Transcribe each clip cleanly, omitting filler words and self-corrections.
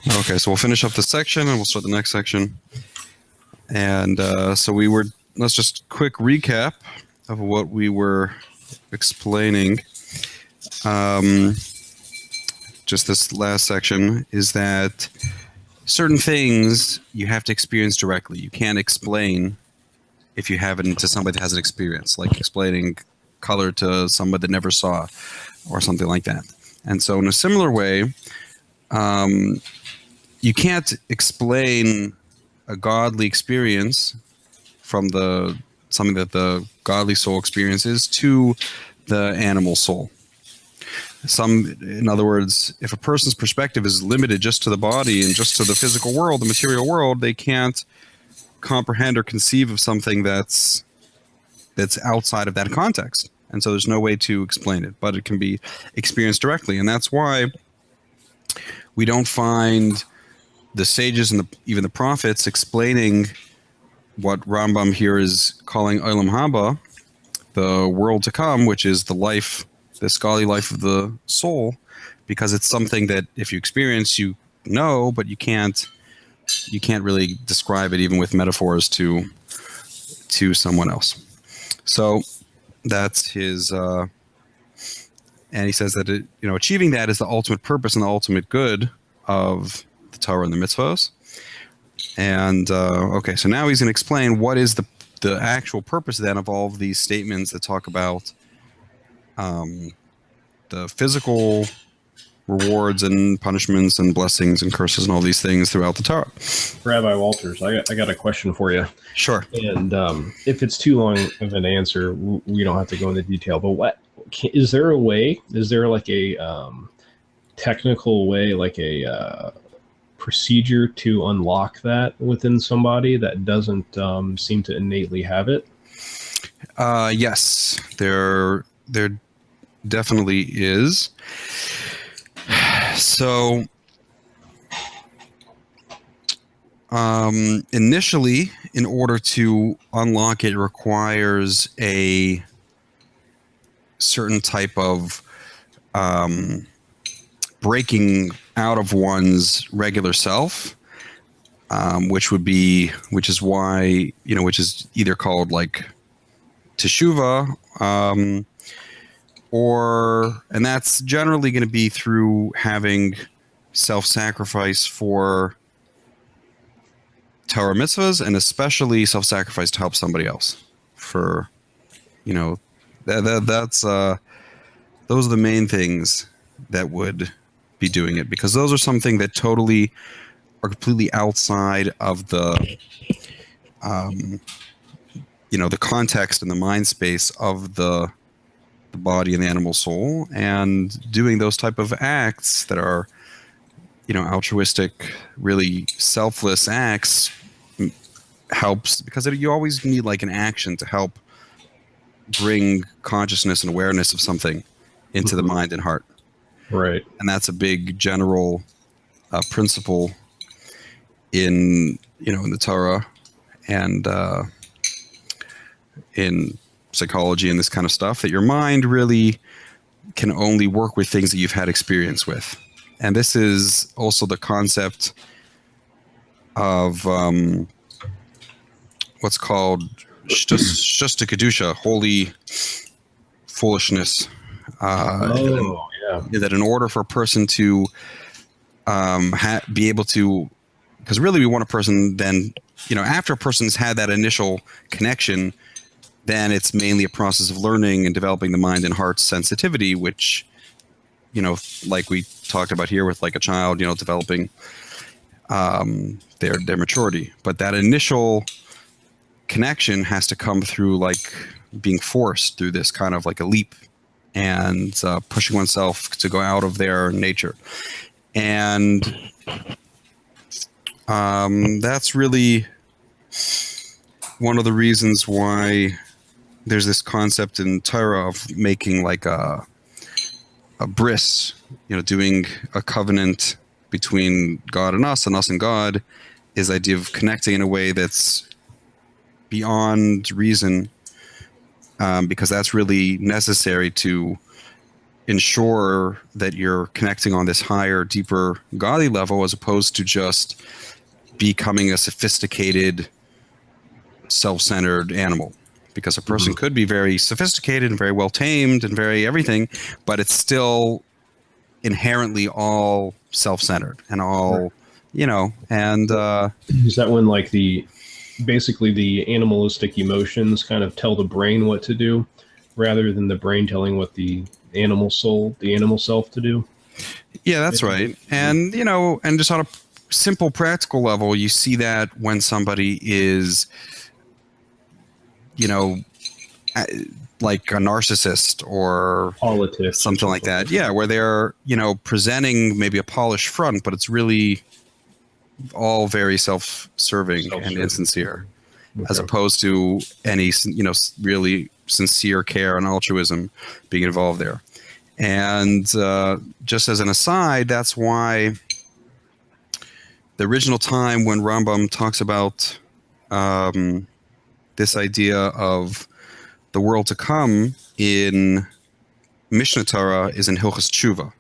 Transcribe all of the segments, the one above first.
Okay, so we'll finish up this section and we'll start the next section. And let's just quick recap of what we were explaining. Just this last section is that certain things you have to experience directly. You can't explain if you haven't to somebody that has an experience, like explaining color to somebody that never saw or something like that. And so in a similar way, you can't explain a godly experience from something that the godly soul experiences to the animal soul. In other words, if a person's perspective is limited just to the body and just to the physical world, the material world, they can't comprehend or conceive of something that's outside of that context. And so there's no way to explain it, but it can be experienced directly. And that's why we don't find the sages and even the prophets explaining what Rambam here is calling Olam Haba, the world to come, which is the life, the scholarly life of the soul, because it's something that if you experience, you know, but you can't really describe it even with metaphors to someone else. So that's his, and he says that achieving that is the ultimate purpose and the ultimate good of the Torah and the mitzvahs. And okay, so now he's going to explain what is the actual purpose then of all of these statements that talk about the physical rewards and punishments and blessings and curses and all these things throughout the Torah. Rabbi Walters, I got a question for you. Sure. And if it's too long of an answer, we don't have to go into detail. But is there a way? Is there like a technical way, like a procedure to unlock that within somebody that doesn't seem to innately have it? Yes, there definitely is. So initially, in order to unlock it, requires a certain type of breaking out of one's regular self, which is either called like teshuva, and that's generally going to be through having self-sacrifice for Torah mitzvahs, and especially self-sacrifice to help somebody else. Those are the main things that would be doing it, because those are something that totally are completely outside of the the context and the mind space of the body and the animal soul. And doing those type of acts that are altruistic, really selfless acts helps, because you always need like an action to help bring consciousness and awareness of something into the mind and heart. Right. And that's a big general principle in the Torah and in psychology and this kind of stuff, that your mind really can only work with things that you've had experience with. And this is also the concept of what's called Shtusta Kedusha, holy foolishness. That in order for a person to be able to, because really we want a person then, after a person's had that initial connection, then it's mainly a process of learning and developing the mind and heart sensitivity, which, like we talked about here with like a child, developing their maturity. But that initial connection has to come through like being forced through this kind of like a leap and pushing oneself to go out of their nature. And that's really one of the reasons why there's this concept in Torah of making like a bris, doing a covenant between God and us and God, is the idea of connecting in a way that's beyond reason, because that's really necessary to ensure that you're connecting on this higher, deeper, godly level, as opposed to just becoming a sophisticated, self-centered animal. Because a person could be very sophisticated and very well tamed and very everything, but it's still inherently all self-centered and all, and is that when like basically the animalistic emotions kind of tell the brain what to do rather than the brain telling what the animal self to do? Yeah, that's right. And, and just on a simple practical level, you see that when somebody is, like a narcissist or Politics, something like that. Yeah, where they're, presenting maybe a polished front, but it's really all very self-serving and insincere, as opposed to any, really sincere care and altruism being involved there. And just as an aside, that's why the original time when Rambam talks about this idea of the world to come in Mishnah Torah is in Hilchos Tshuva,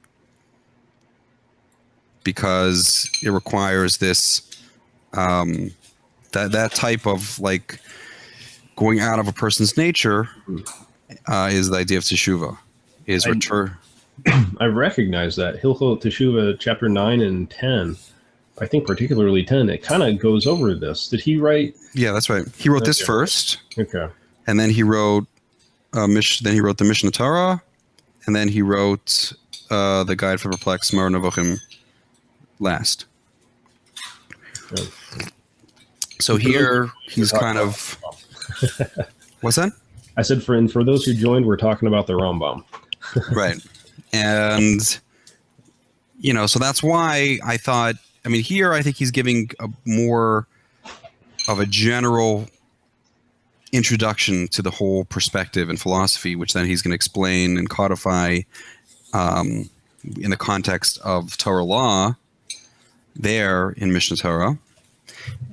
because it requires this that type of like going out of a person's nature is the idea of teshuva, is return. I recognize that Hilchot Teshuva chapter 9 and 10. I think particularly 10. It kind of goes over this. Did he write? Yeah, that's right. He wrote this first. Okay. And then he wrote the Mishnah Torah, and then he wrote the Guide for Perplexed Mar Nevuchim last. Okay. So here he's kind of. What's that? I said for those who joined, we're talking about the Rambam. Right. And, so that's why I thought, here I think he's giving a more of a general introduction to the whole perspective and philosophy, which then he's going to explain and codify in the context of Torah law there in Mishnah Torah.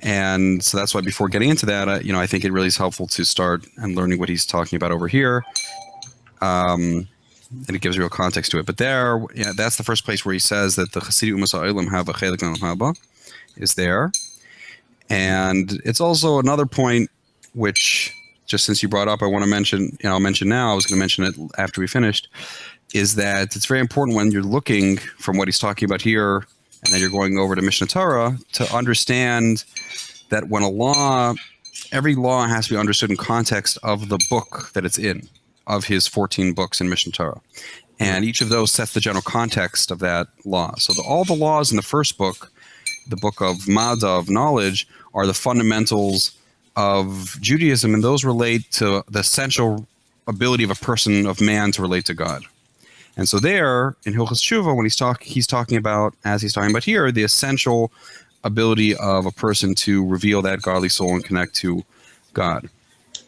And so that's why before getting into that, I think it really is helpful to start and learning what he's talking about over here. And it gives real context to it. But there, that's the first place where he says that the Chassidim Umas Ha'olam have a Chelek Haba is there. And it's also another point which, just since you brought up, I want to mention, I'll mention now, I was going to mention it after we finished, is that it's very important when you're looking from what he's talking about here, and then you're going over to Mishnah Torah, to understand that when every law has to be understood in context of the book that it's in, of his 14 books in Mishnah Torah. And each of those sets the general context of that law. So all the laws in the first book, the book of Mada, of knowledge, are the fundamentals of Judaism, and those relate to the essential ability of man to relate to God. And so there, in Hilchos Tshuva, when he's talking about, as he's talking about here, the essential ability of a person to reveal that godly soul and connect to God.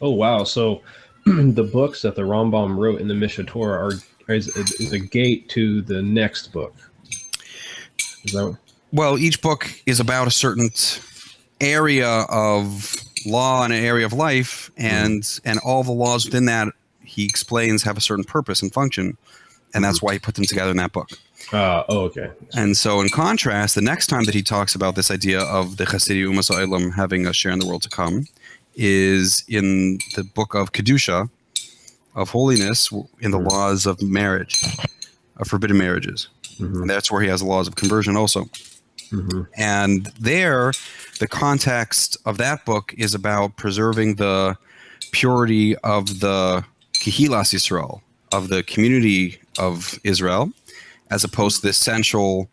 Oh, wow. So the books that the Rambam wrote in the Mishnah Torah is a gate to the next book. Is that? Well, each book is about a certain area of law and an area of life, and all the laws within that, he explains, have a certain purpose and function, and that's why he put them together in that book. Okay. And so in contrast, the next time that he talks about this idea of the Chassidim Umas Ha'olam having a share in the world to come is in the book of Kedusha, of holiness, in the laws of marriage, of forbidden marriages. And that's where he has the laws of conversion also. And there, the context of that book is about preserving the purity of the Kehilas Yisrael, of the community of Israel, as opposed to the essential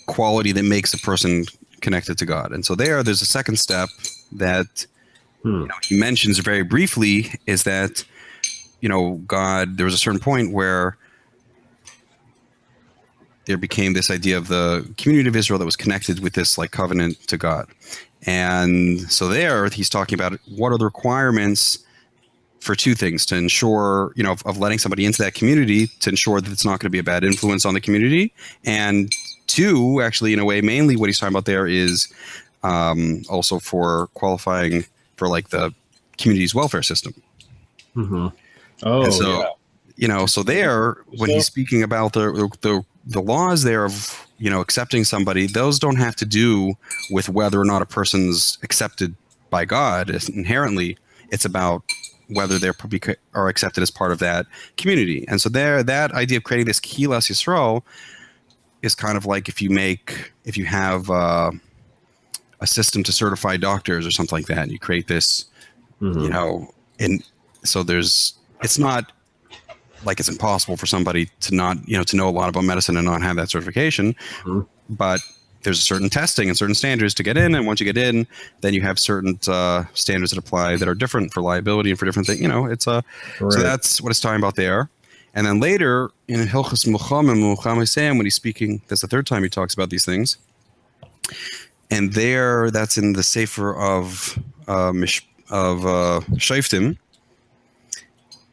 quality that makes a person connected to God. And so there's a second step that he mentions very briefly, is that, God, there was a certain point where there became this idea of the community of Israel that was connected with this like covenant to God. And so there he's talking about what are the requirements for two things: to ensure, of letting somebody into that community, to ensure that it's not going to be a bad influence on the community. And two, actually, in a way, mainly what he's talking about there is also for qualifying for like the community's welfare system. Oh, and so, So there, when he's speaking about the laws there of, accepting somebody, those don't have to do with whether or not a person's accepted by God. Inherently, it's about whether are accepted as part of that community. And so there, that idea of creating this Kilas Yisrael is kind of like if you have a system to certify doctors or something like that, and you create this, and so it's not like it's impossible for somebody to not, to know a lot about medicine and not have that certification, but there's certain testing and certain standards to get in, and once you get in, then you have certain standards that apply that are different for liability and for different things. So that's what it's talking about there. And then later in Hilchos Muhammad when he's speaking, that's the third time he talks about these things. And there, that's in the Sefer of Shoftim,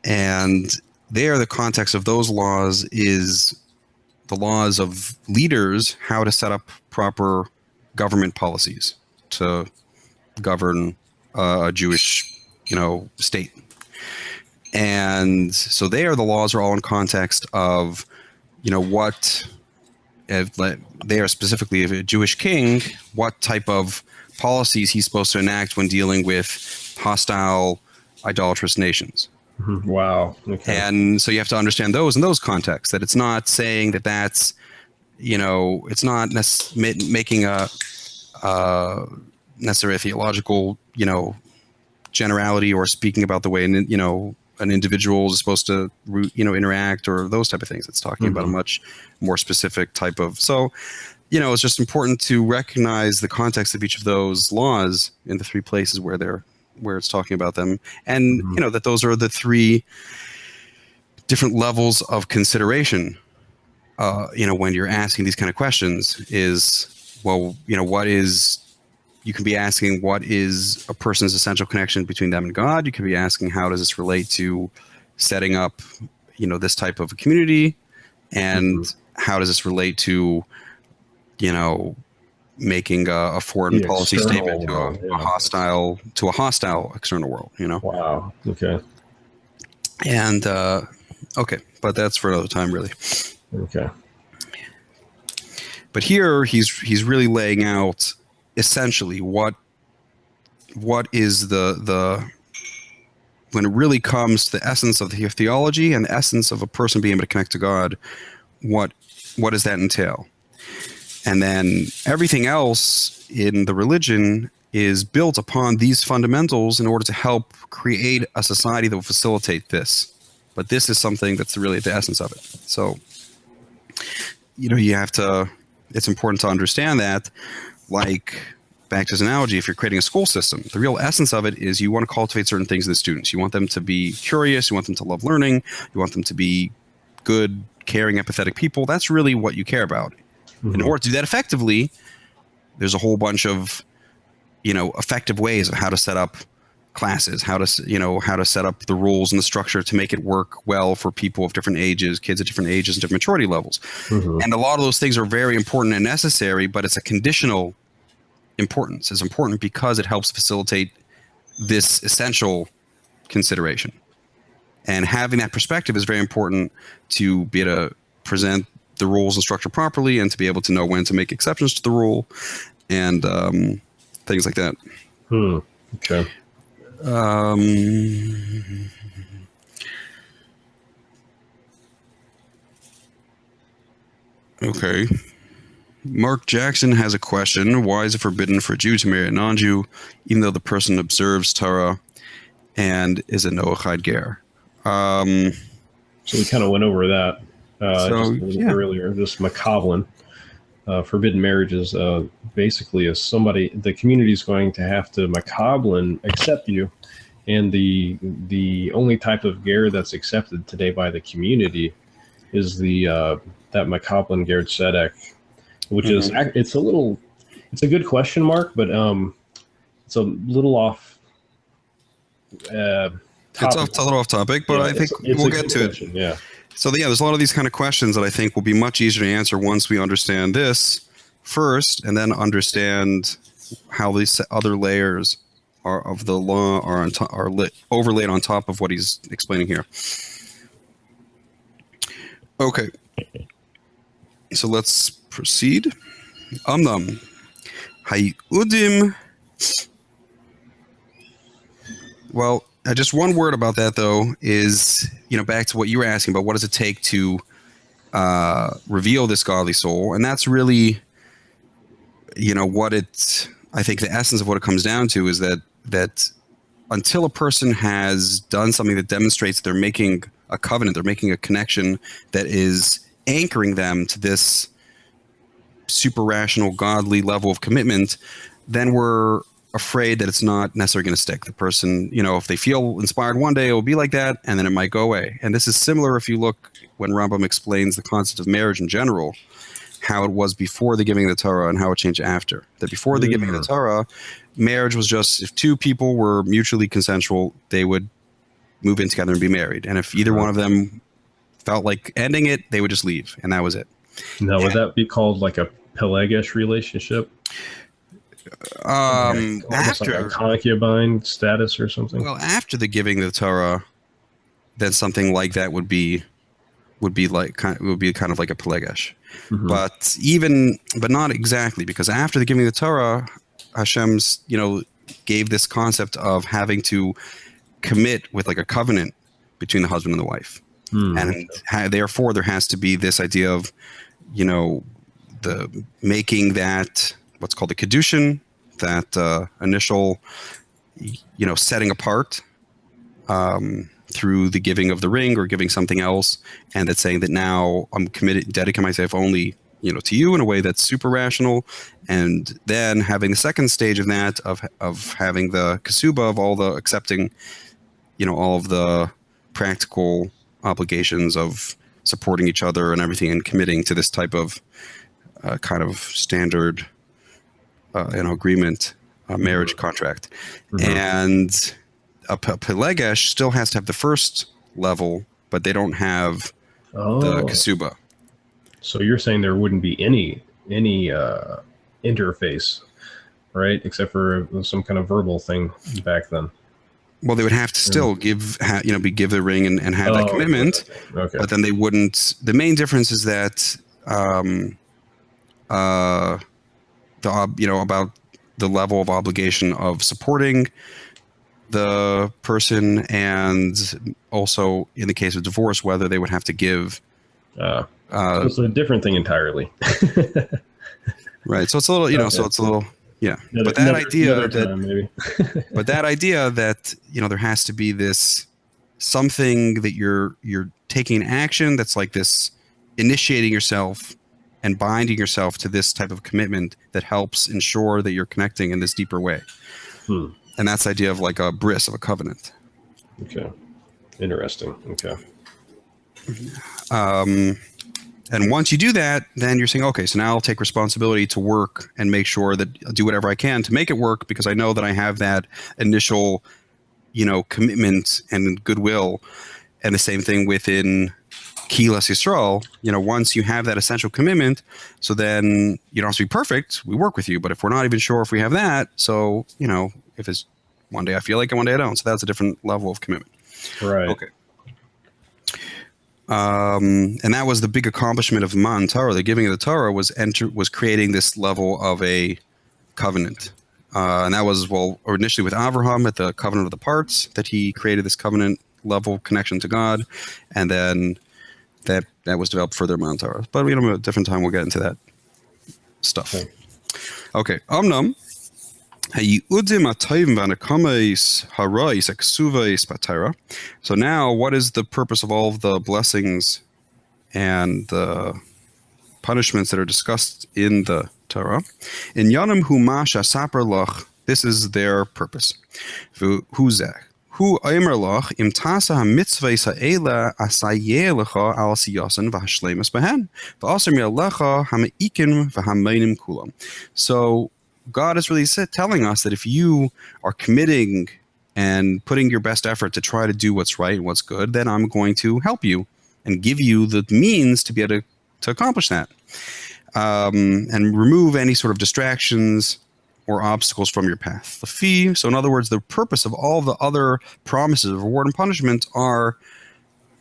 and there the context of those laws is the laws of leaders, how to set up proper government policies to govern a Jewish, state. And so there, the laws are all in context of, what, if they are specifically a Jewish king, what type of policies he's supposed to enact when dealing with hostile, idolatrous nations. Wow. Okay. And so you have to understand those in those contexts, that it's not saying that that's, it's not making a necessarily a theological, generality, or speaking about the way, an individual is supposed to, interact, or those type of things. It's talking about a much more specific type of, so, it's just important to recognize the context of each of those laws in the three places where it's talking about them, and that those are the three different levels of consideration. When you're asking these kind of questions, is, well, what is, you can be asking what is a person's essential connection between them and God. You could be asking how does this relate to setting up, this type of a community, and how does this relate to, making a foreign policy statement to a hostile external world. Wow. Okay. And okay, but that's for another time, really. Okay. But here he's really laying out essentially what is the when it really comes to the essence of the theology and the essence of a person being able to connect to God, what does that entail? And then everything else in the religion is built upon these fundamentals in order to help create a society that will facilitate this. But this is something that's really the essence of it. So, you have to, it's important to understand that, like, back to his analogy, if you're creating a school system, the real essence of it is you want to cultivate certain things in the students. You want them to be curious. You want them to love learning. You want them to be good, caring, empathetic people. That's really what you care about. In order to do that effectively, there's a whole bunch of, effective ways of how to set up classes, how to set up the rules and the structure to make it work well for people of different ages, kids at different ages and different maturity levels. And a lot of those things are very important and necessary, but it's a conditional importance. It's important because it helps facilitate this essential consideration. And having that perspective is very important to be able to present the rules and structure properly, and to be able to know when to make exceptions to the rule, and things like that. Okay. Okay. Mark Jackson has a question. Why is it forbidden for a Jew to marry a non-Jew, even though the person observes Torah and is a Noachide Ger? So we kind of went over that earlier. This Macablin, forbidden marriage is basically the community is going to have to Macablin accept you, and the only type of ger that's accepted today by the community is that Macablin Ger Tzedek, which is it's a good question mark, but it's a little off. It's a little off topic, but I think we'll get to it. Yeah. So there's a lot of these kind of questions that I think will be much easier to answer once we understand this first, and then understand how these other layers of the law are overlaid on top of what he's explaining here. Okay. So let's proceed. Amnam. Hayudim. Well, just one word about that, though, is, back to what you were asking about, what does it take to reveal this godly soul? And that's really, I think the essence of what it comes down to is that until a person has done something that demonstrates they're making a covenant, they're making a connection that is anchoring them to this super rational, godly level of commitment, then we're afraid that it's not necessarily going to stick. The person, if they feel inspired one day, it will be like that, and then it might go away. And this is similar if you look when Rambam explains the concept of marriage in general, how it was before the giving of the Torah and how it changed after. That before the giving of the Torah, marriage was just, if two people were mutually consensual, they would move in together and be married. And if either one of them felt like ending it, they would just leave, and that was it. Now, would that be called like a Pelegish relationship? After like a concubine status or something? Well, after the giving of the Torah, then something like that would be kind of like a Pelegish. Mm-hmm. But not exactly, because after the giving of the Torah, Hashem's, gave this concept of having to commit with like a covenant between the husband and the wife. And therefore there has to be this idea of, the making that what's called the kedushin, that initial, setting apart through the giving of the ring or giving something else, and that's saying that now I'm committed, dedicating myself only, to you in a way that's super rational, and then having the second stage of that of having the kasuba of all the accepting, all of the practical obligations of supporting each other and everything, and committing to this type of kind of standard agreement, marriage contract. Mm-hmm. And a Pelegesh still has to have the first level, but they don't have the kasuba. So you're saying there wouldn't be any interface, right? Except for some kind of verbal thing back then. Well, they would have to still give the ring and have that commitment, okay. But then they wouldn't. The main difference is that about the level of obligation of supporting the person, and also in the case of divorce, whether they would have to give. So it's a different thing entirely. Right. So it's a little, so it's a little. Yeah, but that idea that there has to be this something that you're taking action that's like this, initiating yourself and binding yourself to this type of commitment that helps ensure that you're connecting in this deeper way. And that's the idea of like a bris, of a covenant. Okay, interesting. Okay. And once you do that, then you're saying, okay, so now I'll take responsibility to work and make sure that I'll do whatever I can to make it work, because I know that I have that initial, commitment and goodwill. And the same thing within Kilas Yisrael, once you have that essential commitment, so then you don't have to be perfect. We work with you. But if we're not even sure if we have that, so, if it's one day I feel like it, one day I don't. So that's a different level of commitment. Right. Okay. And that was the big accomplishment of Matan Torah. The giving of the Torah was creating this level of a covenant, and that was initially with Avraham at the covenant of the parts, that he created this covenant level connection to God, and then that was developed further in Matan Torah. But at a different time we'll get into that stuff. Okay. Amnam. So now, what is the purpose of all of the blessings and the punishments that are discussed in the Torah? In Yanam Humasha Sapar Lach, this is their purpose. Huzeh. Hu Aimer Lach im Tasa HaMitzvah Sa'ela Asayeh Lecha Al Siyasan V'Hashlemus Behen V'Asar Lecha HaMeikim V'Hameinim Kulam. So God is really telling us that if you are committing and putting your best effort to try to do what's right and what's good, then I'm going to help you and give you the means to be able to accomplish that, and remove any sort of distractions or obstacles from your path. The fee. So in other words, the purpose of all the other promises of reward and punishment are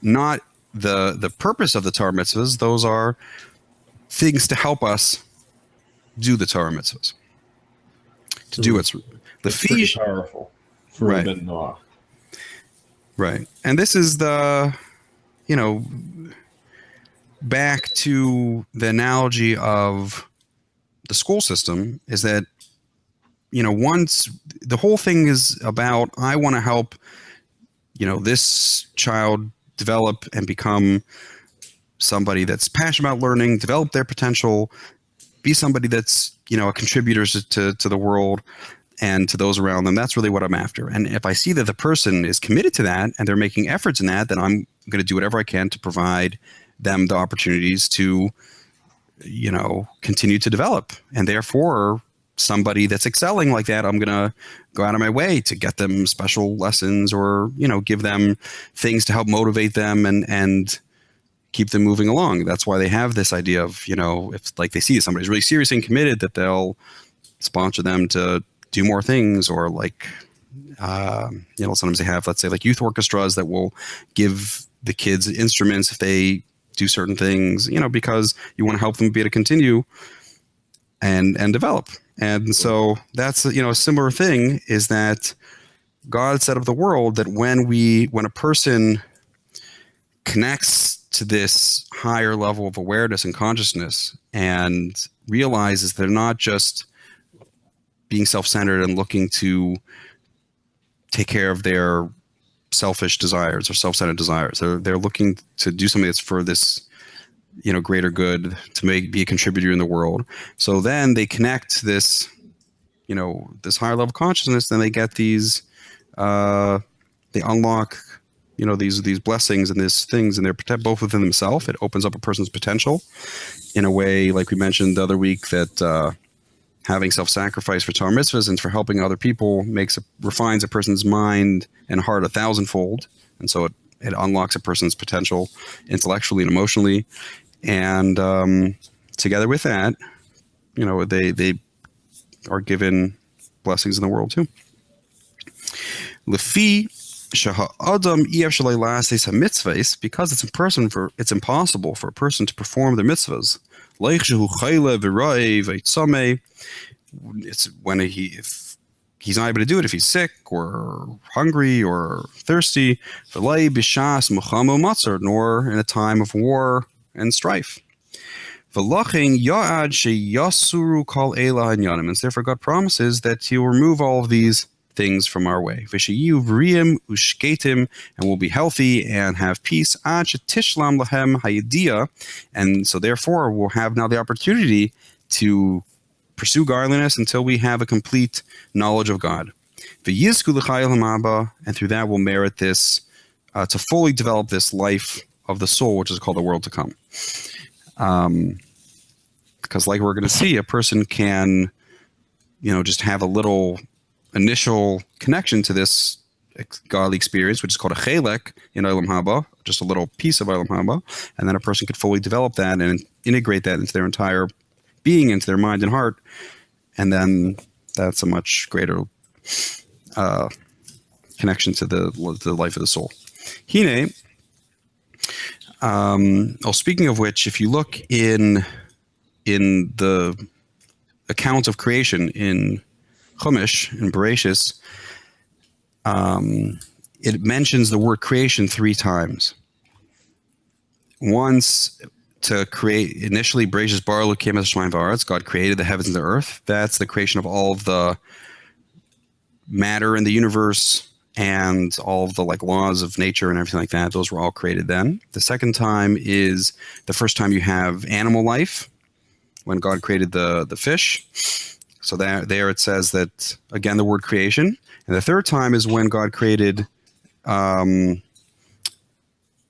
not the purpose of the Torah mitzvahs, those are things to help us do the Torah mitzvahs. To do what's the That's pretty fish. powerful for Right. Ben Noah. Right. And this is the, you know, back to the analogy of the school system is that, you know, once the whole thing is about, I want to help, you know, this child develop and become somebody that's passionate about learning, develop their potential, be somebody that's, you know, a contributor to the world and to those around them. That's really what I'm after. And if I see that the person is committed to that and they're making efforts in that, then I'm going to do whatever I can to provide them the opportunities to, you know, continue to develop. And therefore, somebody that's excelling like that, I'm going to go out of my way to get them special lessons or, you know, give them things to help motivate them and keep them moving along. That's why they have this idea of, you know, if like they see somebody's really serious and committed, that they'll sponsor them to do more things, or like, you know, sometimes they have, let's say, like youth orchestras that will give the kids instruments if they do certain things, you know, because you want to help them be able to continue and develop. And so that's, you know, a similar thing is that God set up the world that when a person connects to this higher level of awareness and consciousness and realizes they're not just being self-centered and looking to take care of their selfish desires or self-centered desires. They're looking to do something that's for this, you know, greater good, to be a contributor in the world. So then they connect this, you know, this higher level of consciousness, then they get these, they unlock, you know, these blessings and these things, and they're both within themselves. It opens up a person's potential in a way, like we mentioned the other week, that having self-sacrifice for Torah mitzvahs and for helping other people refines a person's mind and heart 1,000-fold. And so it unlocks a person's potential intellectually and emotionally. And together with that, you know, they are given blessings in the world too. Lefi shaha'adam shalei la'ases hamitzvahs, because it's impossible for a person to perform the mitzvahs. It's when if he's not able to do it, if he's sick or hungry or thirsty, nor in a time of war and strife. And therefore God promises that he will remove all of these things from our way. And will be healthy and have peace. And so therefore we'll have now the opportunity to pursue godliness until we have a complete knowledge of God. And through that we'll merit this, to fully develop this life of the soul, which is called the world to come. Because like we're going to see, a person can, you know, just have a little initial connection to this godly experience, which is called a Chelek in Olam Haba, just a little piece of Olam Haba, and then a person could fully develop that and integrate that into their entire being, into their mind and heart, and then that's a much greater connection to the life of the soul. Hine, speaking of which, if you look in the account of creation in Chumash, in Bereshis, it mentions the word creation 3 times. Once to create, initially, Bereshis bara Elokim es hashamayim va'aretz, God created the heavens and the earth. That's the creation of all of the matter in the universe and all of the like laws of nature and everything like that. Those were all created then. The second time is the first time you have animal life, when God created the fish. So there it says that, again, the word creation. And the third time is when God created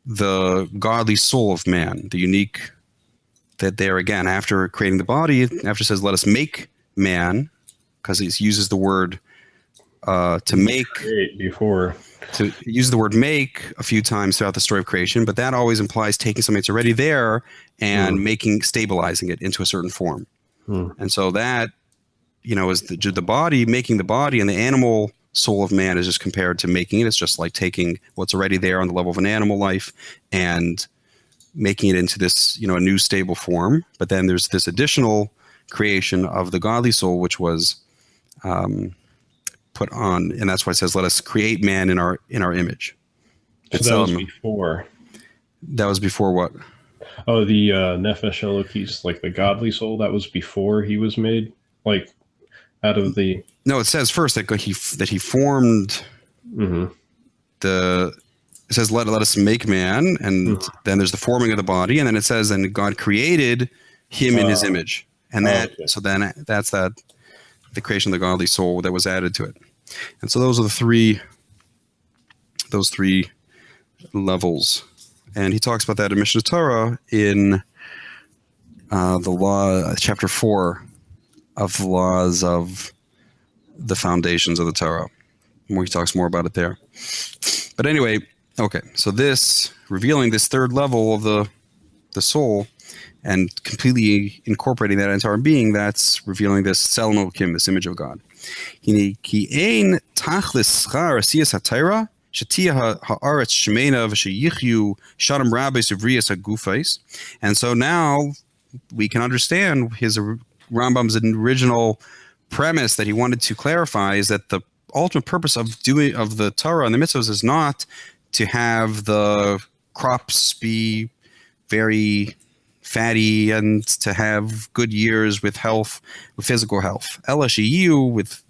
the godly soul of man, the unique, that there again, after creating the body, after it says, let us make man, because it uses the word to make. Before. To use the word make a few times throughout the story of creation, but that always implies taking something that's already there and stabilizing it into a certain form. And so that, you know, is the body, making the body, and the animal soul of man is just compared to making it. It's just like taking what's already there on the level of an animal life and making it into this, a new stable form. But then there's this additional creation of the godly soul, which was put on, and that's why it says, "Let us create man in our image." So that was before. That was before what? Oh, the Nefesh Elokis, like the godly soul. That was before he was made, like out of the. No, it says first that he formed the. It says, "Let us make man," and then there's the forming of the body, and then it says, "And God created him in His image," and so then that's the creation of the godly soul that was added to it, and so those are those three levels, and he talks about that in Mishnah Torah in the law, chapter 4 of the laws of the foundations of the Torah, where he talks more about it there. But anyway. Okay, so this revealing this third level of the soul and completely incorporating that entire being, that's revealing this Tselem Elokim, this image of God. And so now we can understand his Rambam's original premise that he wanted to clarify is that the ultimate purpose of the Torah and the mitzvahs is not to have the crops be very fatty and to have good years with health, with physical health. LSU with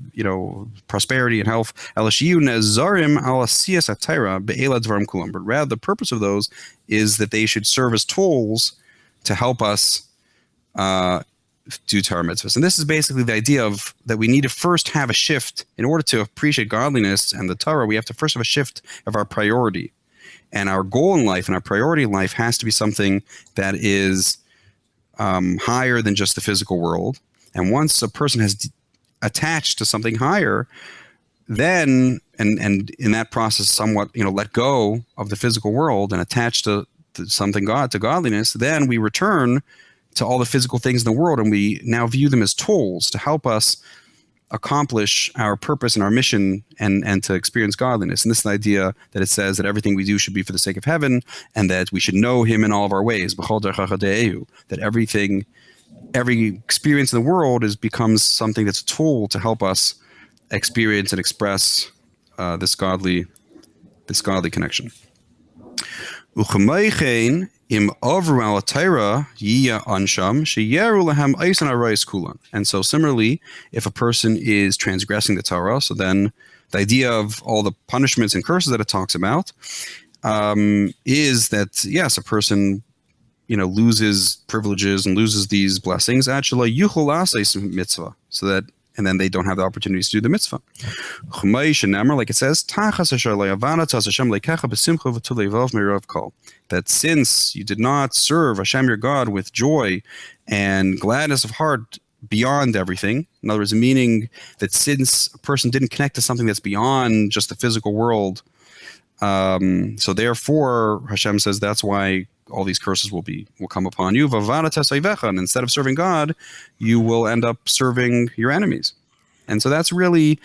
prosperity and health. LSU nezarim ala siyas atayra be'ela dvarim kulam. But rather, the purpose of those is that they should serve as tools to help us do Torah mitzvahs. And this is basically the idea of that we need to first have a shift in order to appreciate godliness and the Torah. We have to first have a shift of our priority, and our goal in life and our priority in life has to be something that is higher than just the physical world. And once a person has attached to something higher, then and in that process somewhat let go of the physical world and attach to something to godliness, then we return to all the physical things in the world, and we now view them as tools to help us accomplish our purpose and our mission and to experience godliness. And this is the idea that it says that everything we do should be for the sake of heaven, and that we should know Him in all of our ways. That every experience in the world becomes something that's a tool to help us experience and express this godly connection. And so similarly, if a person is transgressing the Torah, so then the idea of all the punishments and curses that it talks about is that, yes, a person loses privileges and loses these blessings, so that, and then they don't have the opportunities to do the mitzvah. Like it says, that since you did not serve Hashem your God with joy and gladness of heart beyond everything, in other words, meaning that since a person didn't connect to something that's beyond just the physical world, so therefore Hashem says that's why all these curses will come upon you. And instead of serving God, you will end up serving your enemies. And so that's really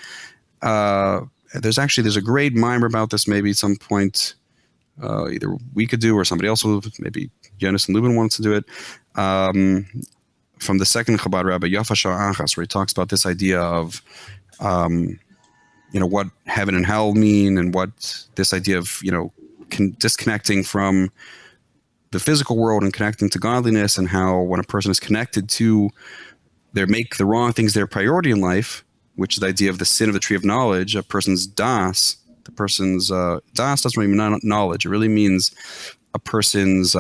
there's a great mimer about this. Maybe at some point either we could do or somebody else will. Maybe Jonas and Lubin wants to do it. From the second Chabad Rabbi Yafa Shah Achas, where he talks about this idea of what heaven and hell mean, and what this idea of disconnecting from the physical world and connecting to godliness, and how when a person is connected to make the wrong things their priority in life, which is the idea of the sin of the tree of knowledge, the person's das doesn't really mean knowledge. It really means a person's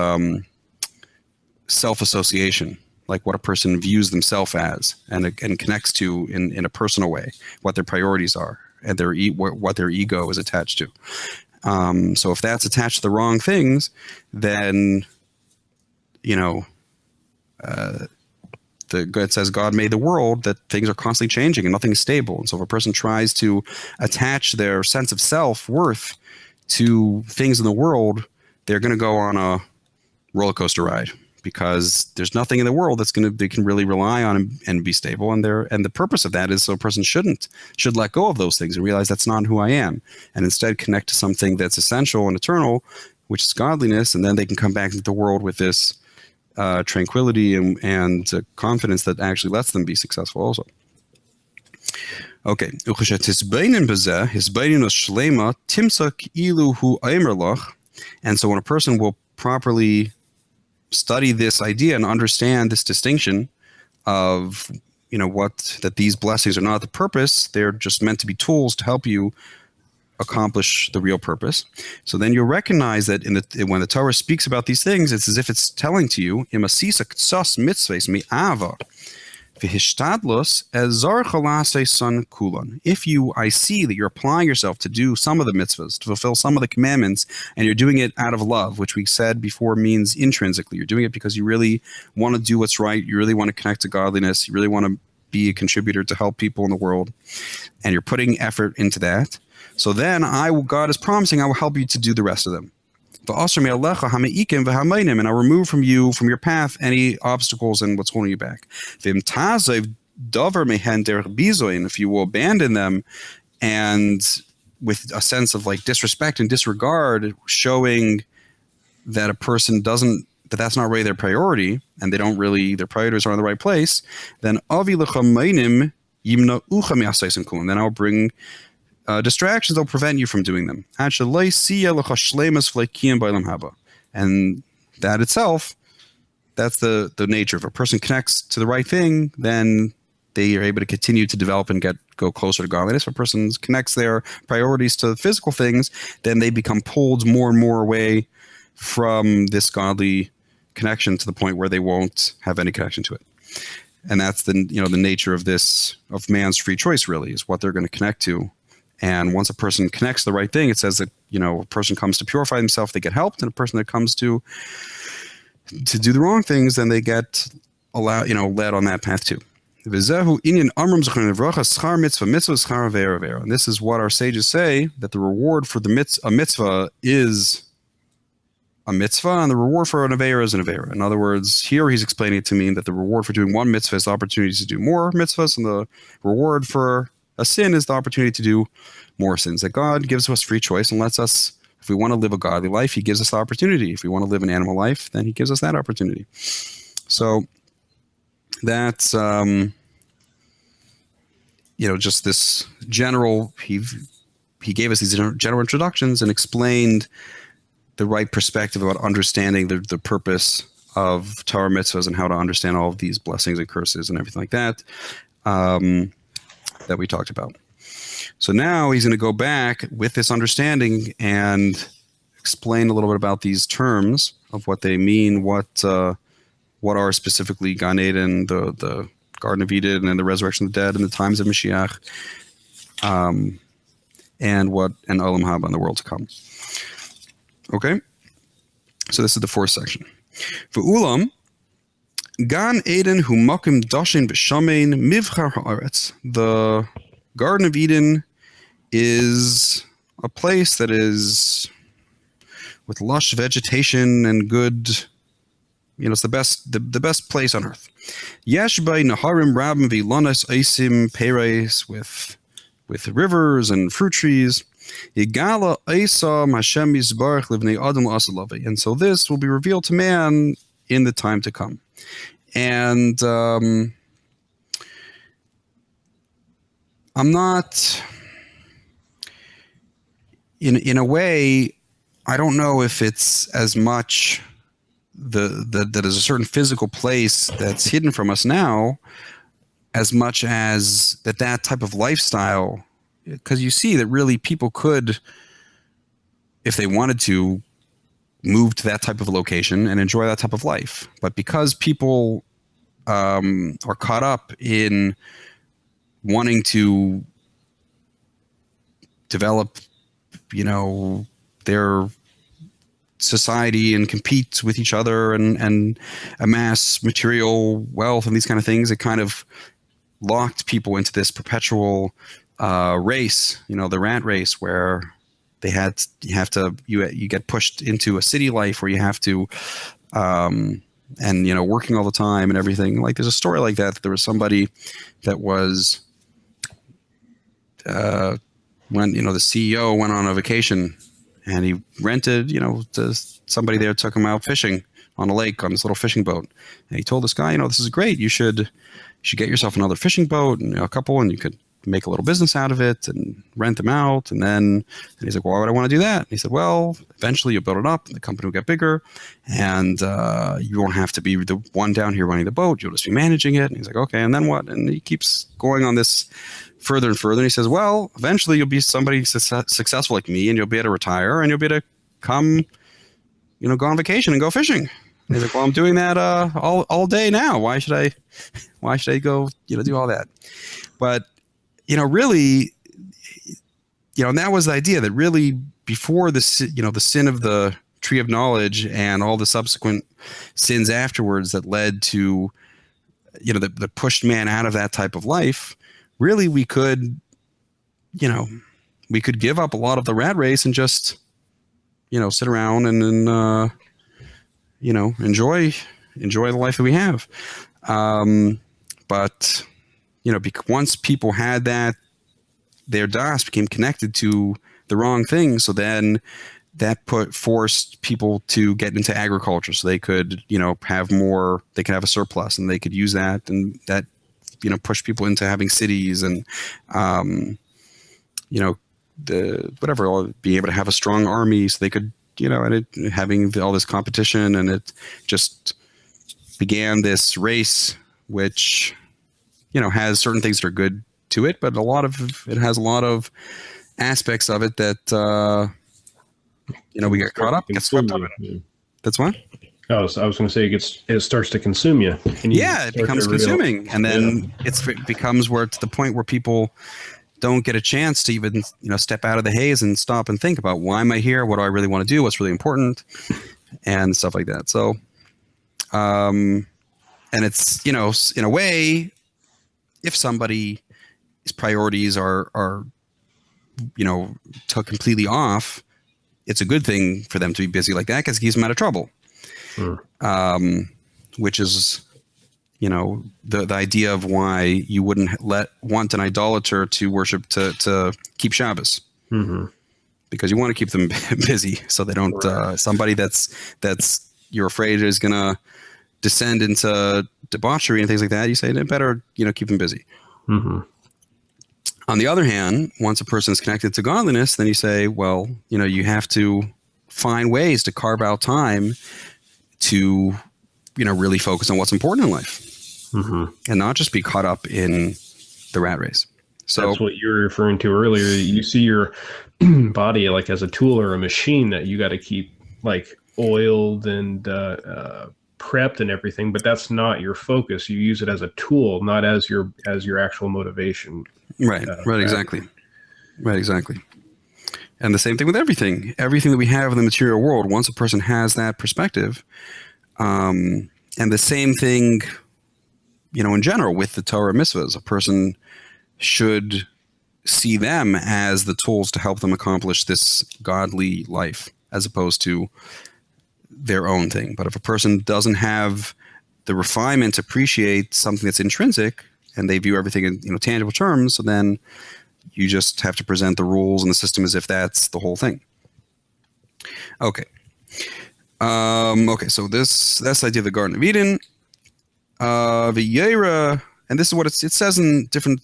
self-association, like what a person views themselves as and connects to in a personal way, what their priorities are and what their ego is attached to. So if that's attached to the wrong things, then, it says God made the world, that things are constantly changing and nothing is stable. And so if a person tries to attach their sense of self-worth to things in the world, they're going to go on a roller coaster ride, because there's nothing in the world they can really rely on and be stable. And the purpose of that is so a person should let go of those things and realize that's not who I am, and instead connect to something that's essential and eternal, which is godliness, and then they can come back into the world with this tranquility and confidence that actually lets them be successful also. Okay. And so when a person will properly study this idea and understand this distinction of, that these blessings are not the purpose, they're just meant to be tools to help you accomplish the real purpose. So then you'll recognize that when the Torah speaks about these things, it's as if it's telling to you, I see that you're applying yourself to do some of the mitzvahs, to fulfill some of the commandments, and you're doing it out of love, which we said before means intrinsically. You're doing it because you really want to do what's right. You really want to connect to godliness. You really want to be a contributor to help people in the world, and you're putting effort into that. So then God is promising I will help you to do the rest of them. And I'll remove from your path any obstacles and what's holding you back. And if you will abandon them, and with a sense of like disrespect and disregard, showing that a person that's not really their priority, and their priorities are in the right place, then then I'll bring distractions that will prevent you from doing them. And that itself, that's the nature. If a person connects to the right thing, then they are able to continue to develop and go closer to godliness. If a person connects their priorities to physical things, then they become pulled more and more away from this godly connection to the point where they won't have any connection to it. And that's the nature of man's free choice, really, is what they're going to connect to. And once a person connects the right thing, it says that, a person comes to purify themselves, they get helped. And a person that comes to do the wrong things, then they get led on that path too. And this is what our sages say, that the reward for a mitzvah is a mitzvah, and the reward for an aveira is an aveira. In other words, here he's explaining it to mean that the reward for doing one mitzvah is the opportunity to do more mitzvahs, and the reward for a sin is the opportunity to do more sins. That God gives us free choice and lets us, if we want to live a godly life, he gives us the opportunity. If we want to live an animal life, then he gives us that opportunity. So that's, just this general, he gave us these general introductions and explained the right perspective about understanding the purpose of Torah mitzvahs and how to understand all of these blessings and curses and everything like that. That we talked about. So now he's going to go back with this understanding and explain a little bit about these terms of what they mean, what are specifically Gan Eden, the Garden of Eden, and the resurrection of the dead, and the times of Mashiach, and Olam Haba, and the world to come. Okay, so this is the fourth section. V'ulam Gan Eden hu makim dashin b'shamein mivchar haaretz. The Garden of Eden is a place that is with lush vegetation and good, it's the best place on earth. Yesh bei naharim rabim v'ilanas eisim peres, with rivers and fruit trees. Yigala eisa Hashem yisbarach livnei adam la'asalavi. And so this will be revealed to man in the time to come. And I'm not, in a way, I don't know if it's as much that is a certain physical place that's hidden from us now, as much as that type of lifestyle, because you see that really people could, if they wanted to, move to that type of location and enjoy that type of life. But because people are caught up in wanting to develop, their society and compete with each other and amass material wealth and these kind of things, it kind of locked people into this perpetual race, the rat race, where you get pushed into a city life where you have to, working all the time and everything. Like there's a story like that there was somebody that was, when, the CEO went on a vacation and he rented, somebody there took him out fishing on a lake on this little fishing boat. And he told this guy, this is great. You should get yourself another fishing boat and a couple, and you could make a little business out of it and rent them out. And he's like, well, why would I want to do that? And he said, well, eventually you'll build it up and the company will get bigger, and you won't have to be the one down here running the boat. You'll just be managing it. And he's like, okay, and then what? And he keeps going on this further and further. And he says, well, eventually you'll be somebody successful like me, and you'll be able to retire, and you'll be able to come, go on vacation and go fishing. And he's like, well, I'm doing that all day now. Why should I go, do all that? But really, and that was the idea, that really before the sin of the tree of knowledge and all the subsequent sins afterwards that led to, that pushed man out of that type of life, really we could give up a lot of the rat race and just, sit around and enjoy the life that we have. But once people had that, their das became connected to the wrong thing. So then that forced people to get into agriculture, so they could, have more, they could have a surplus, and they could use that, and that, push people into having cities and, being able to have a strong army, so they could, having all this competition, and it just began this race, which, has certain things that are good to it, but it has a lot of aspects of it that, we get caught up, get swept up in it. That's what? I was going to say it starts to consume you. It becomes consuming, and then it becomes to the point where people don't get a chance to even step out of the haze and stop and think about, why am I here? What do I really want to do? What's really important? And stuff like that. So, and it's in a way, if somebody's priorities are completely off, it's a good thing for them to be busy like that, because it keeps them out of trouble. Which is, the idea of why you wouldn't want an idolater to worship, to keep Shabbos, because you want to keep them busy, so they don't, somebody that's you're afraid is going to descend into debauchery and things like that. You say, better, keep them busy. On the other hand, once a person is connected to godliness, then you say, well, you have to find ways to carve out time to, really focus on what's important in life, and not just be caught up in the rat race. So that's what you were referring to earlier. You see your body like as a tool or a machine that you got to keep like oiled and prepped and everything, but that's not your focus. You use it as a tool, not as your actual motivation. Right. Exactly. And the same thing with everything that we have in the material world. Once a person has that perspective, and the same thing, in general with the Torah mitzvahs, a person should see them as the tools to help them accomplish this godly life, as opposed to their own thing. But if a person doesn't have the refinement to appreciate something that's intrinsic, and they view everything in tangible terms, so then you just have to present the rules and the system as if that's the whole thing. Okay. So that's the idea of the Garden of Eden. V'yera, and this is what it says in different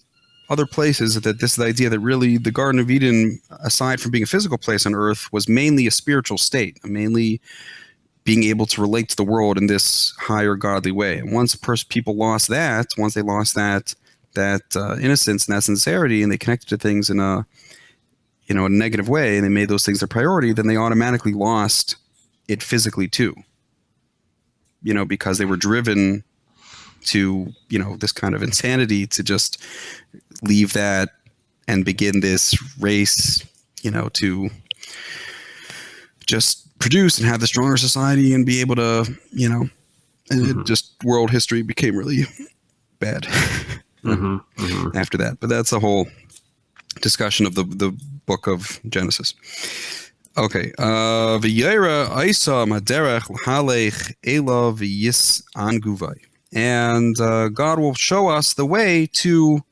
other places, that this is the idea that really the Garden of Eden, aside from being a physical place on earth, was mainly a spiritual state, mainly being able to relate to the world in this higher godly way. And once people lost that, once they lost that innocence and that sincerity, and they connected to things in a negative way, and they made those things their priority, then they automatically lost it physically too. Because they were driven to, this kind of insanity to just leave that and begin this race, to just produce and have the stronger society and be able to, and just world history became really bad after that. But that's a whole discussion of the book of Genesis. Okay. V'yera Isa Maderech L'halech Ela V'yis Anguvai. And God will show us the way to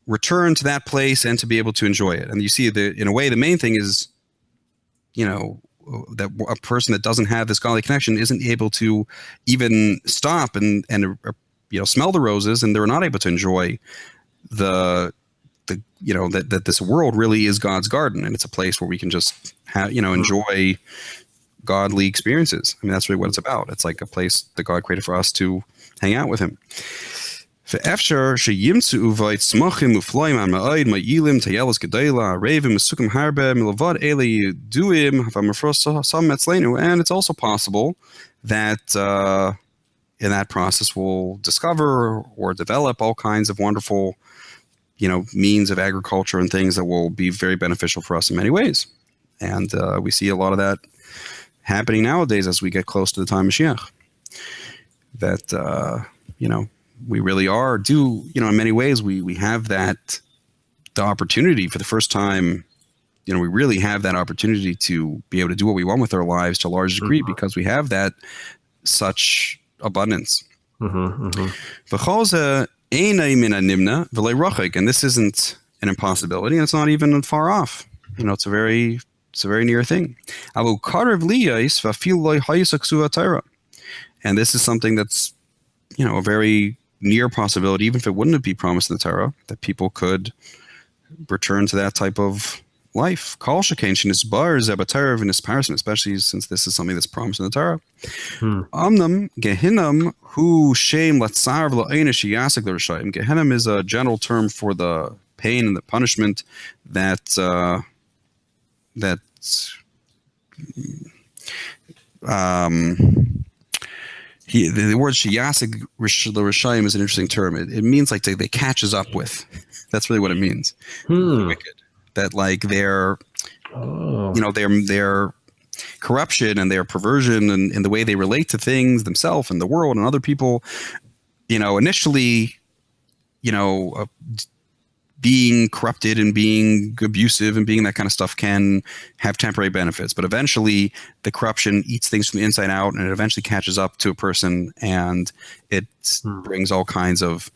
return to that place and to be able to enjoy it. And you see, in a way, the main thing is that a person that doesn't have this godly connection isn't able to even stop and smell the roses, and they're not able to enjoy the that this world really is God's garden, and it's a place where we can just enjoy godly experiences. I mean, that's really what it's about. It's like a place that God created for us to hang out with Him. ואפשר שימצאו ויצמחים ופלואים המאוד מועילים טיילס גדולה, רבים מסוכים הרבה מלבד אלה ידועים והמפורסם אצלנו. And it's also possible that in that process we'll discover or develop all kinds of wonderful means of agriculture and things that will be very beneficial for us in many ways. And we see a lot of that happening nowadays as we get close to the time of Mashiach. That, we really in many ways, we have the opportunity for the first time, we really have that opportunity to be able to do what we want with our lives to a large degree because we have that such abundance. And this isn't an impossibility, and it's not even far off. It's a very near thing. And this is something that's, a very near possibility, even if it wouldn't be promised in the Torah, that people could return to that type of life. Especially since this is something that's promised in the Torah. Gehinnom is a general term for the pain and the punishment that the word shiyasig l'rishayim is an interesting term. It means like they catches up with. That's really what it means. Wicked. That like their corruption and their perversion and the way they relate to things, themselves and the world and other people, initially, being corrupted and being abusive and being that kind of stuff can have temporary benefits. But eventually the corruption eats things from the inside out, and it eventually catches up to a person, and it brings all kinds of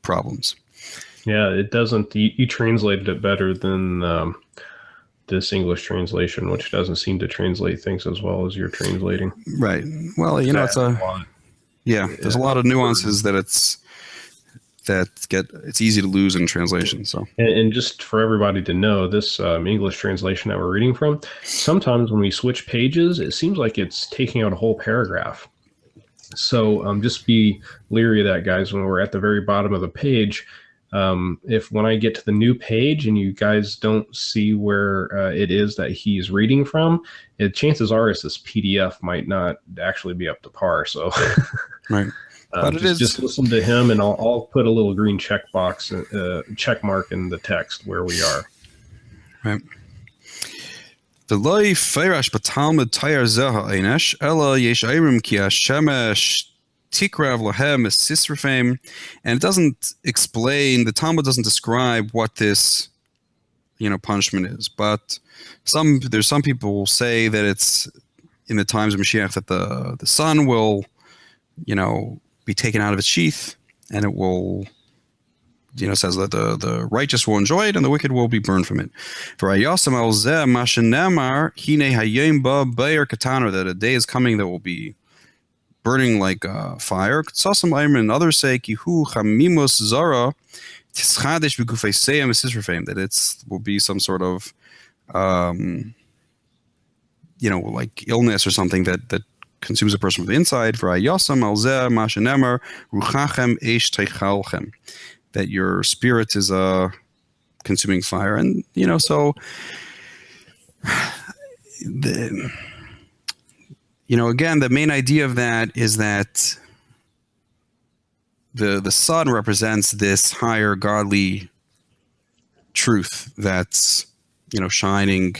problems. Yeah, it doesn't. You translated it better than this English translation, which doesn't seem to translate things as well as you're translating. Right. Well, there's a lot of nuances that it's easy to lose in translation. So, and just for everybody to know, this English translation that we're reading from, sometimes when we switch pages, it seems like it's taking out a whole paragraph. So just be leery of that, guys. When we're at the very bottom of the page, if when I get to the new page and you guys don't see where it is that he's reading from, chances are this PDF might not actually be up to par. So, right. But just listen to him, and I'll put a little green check mark in the text where we are. Right. The loy feirash batalmud tayar zeha einesh ella yesh ayrim ki hashemesh tikrav lahem sisrafim, and it doesn't explain. The Talmud doesn't describe what this, punishment is. But there's some people will say that it's in the times of Mashiach that the sun will, be taken out of its sheath, and it will, says that the righteous will enjoy it and the wicked will be burned from it. That a day is coming that will be burning like fire. And others say that it will be some sort of like illness or something that consumes a person from the inside. That your spirit is a consuming fire. And so again, the main idea of that is that the sun represents this higher godly truth that's shining,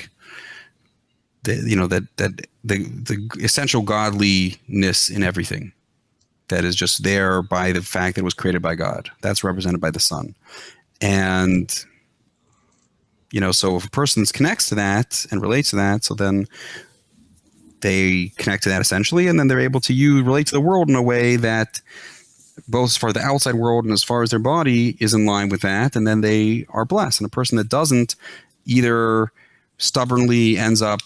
the essential godliness in everything that is just there by the fact that it was created by God. That's represented by the sun. And so if a person connects to that and relates to that, so then they connect to that essentially, and then they're able to relate to the world in a way that both as far as the outside world and as far as their body is in line with that, and then they are blessed. And a person that doesn't either stubbornly ends up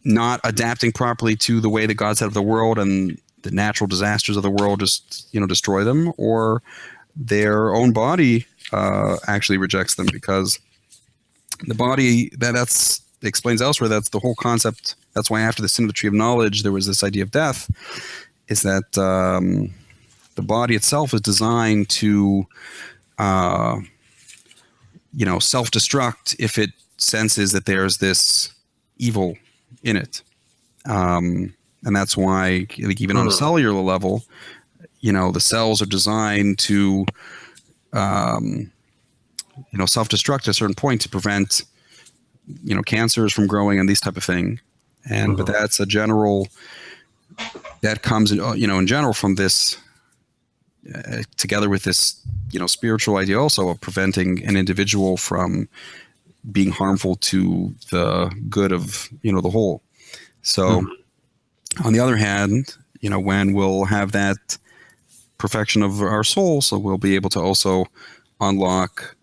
not adapting properly to the way that God set up the world, and the natural disasters of the world just destroy them, or their own body actually rejects them, because the body that's explains elsewhere, that's the whole concept. That's why after the sin of the tree of knowledge there was this idea of death, is that the body itself is designed to self-destruct if it senses that there's this evil in it. And that's why, like, even on a cellular level, the cells are designed to self-destruct at a certain point to prevent cancers from growing and these type of thing. And but that's a general, that comes in general from this together with this spiritual idea also of preventing an individual from being harmful to the good of the whole. So on the other hand, when we'll have that perfection of our soul, so we'll be able to also unlock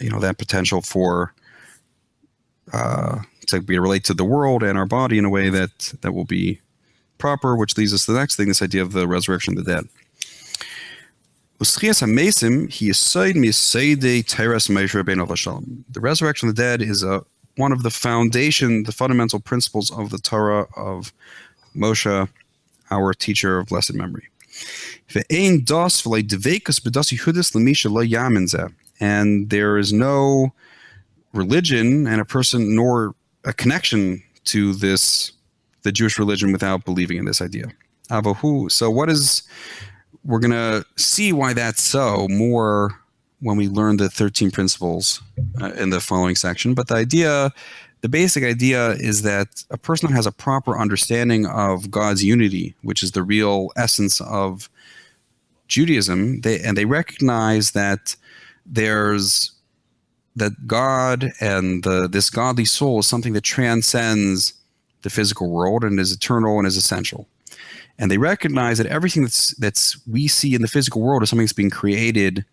that potential for to relate to the world and our body in a way that will be proper, which leads us to the next thing, this idea of the resurrection of the dead. The resurrection of the dead is one of the fundamental principles of the Torah of Moshe, our teacher of blessed memory. And there is no religion and a person nor a connection to the Jewish religion without believing in this idea. So we're going to see why that's so more when we learn the 13 principles in the following section. But the basic idea is that a person has a proper understanding of God's unity, which is the real essence of Judaism. They recognize that that God and this godly soul is something that transcends the physical world and is eternal and is essential. And they recognize that everything that's we see in the physical world is something that's being created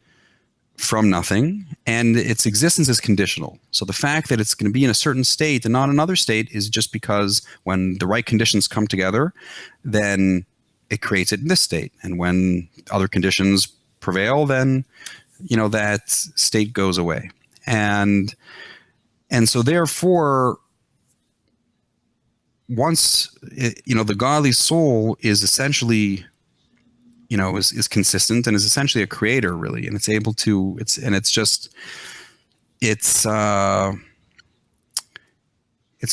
from nothing, and its existence is conditional. So the fact that it's going to be in a certain state and not another state is just because when the right conditions come together, then it creates it in this state. And when other conditions prevail, then that state goes away. And so therefore, once the godly soul is essentially is consistent and is essentially a creator, really, and it's able to it's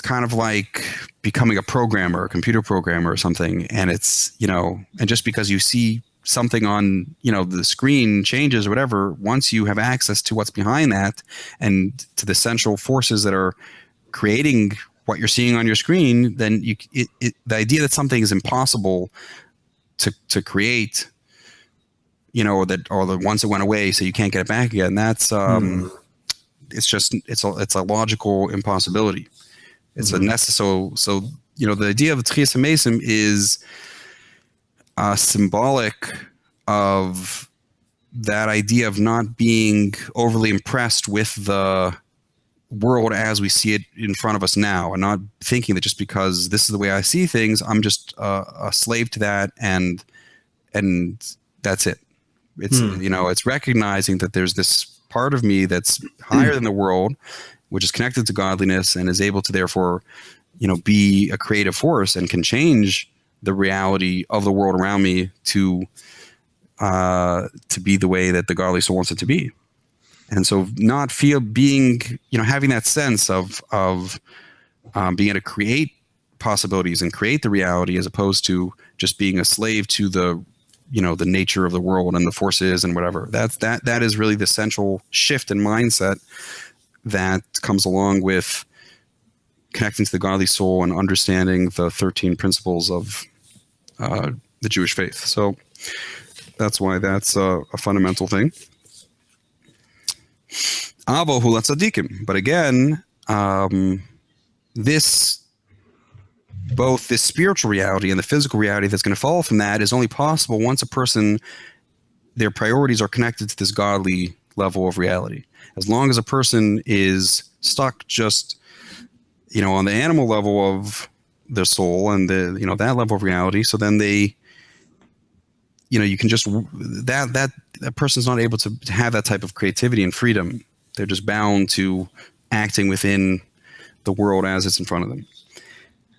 kind of like becoming a programmer, a computer programmer or something. And it's and just because you see something on the screen changes or whatever, once you have access to what's behind that and to the central forces that are creating what you're seeing on your screen, then the idea that something is impossible to create, or that once it went away, so you can't get it back again. That's it's a logical impossibility. It's a necessary. So the idea of Tchias HaMesim is symbolic of that idea of not being overly impressed with the world as we see it in front of us now, and not thinking that just because this is the way I see things, I'm just a slave to that, and that's it. It's it's recognizing that there's this part of me that's higher than the world, which is connected to godliness and is able to therefore be a creative force and can change the reality of the world around me to be the way that the godly soul wants it to be. And so not having that sense of being able to create possibilities and create the reality, as opposed to just being a slave to the nature of the world and the forces and whatever. That is really the central shift in mindset that comes along with connecting to the godly soul and understanding the 13 principles of the Jewish faith. So that's why that's a fundamental thing. Avo hu latzadikim. But again, both this spiritual reality and the physical reality that's going to follow from that is only possible once a person, their priorities are connected to this godly level of reality. As long as a person is stuck just on the animal level of their soul and that level of reality. So then they, you can just that person's not able to have that type of creativity and freedom. They're just bound to acting within the world as it's in front of them.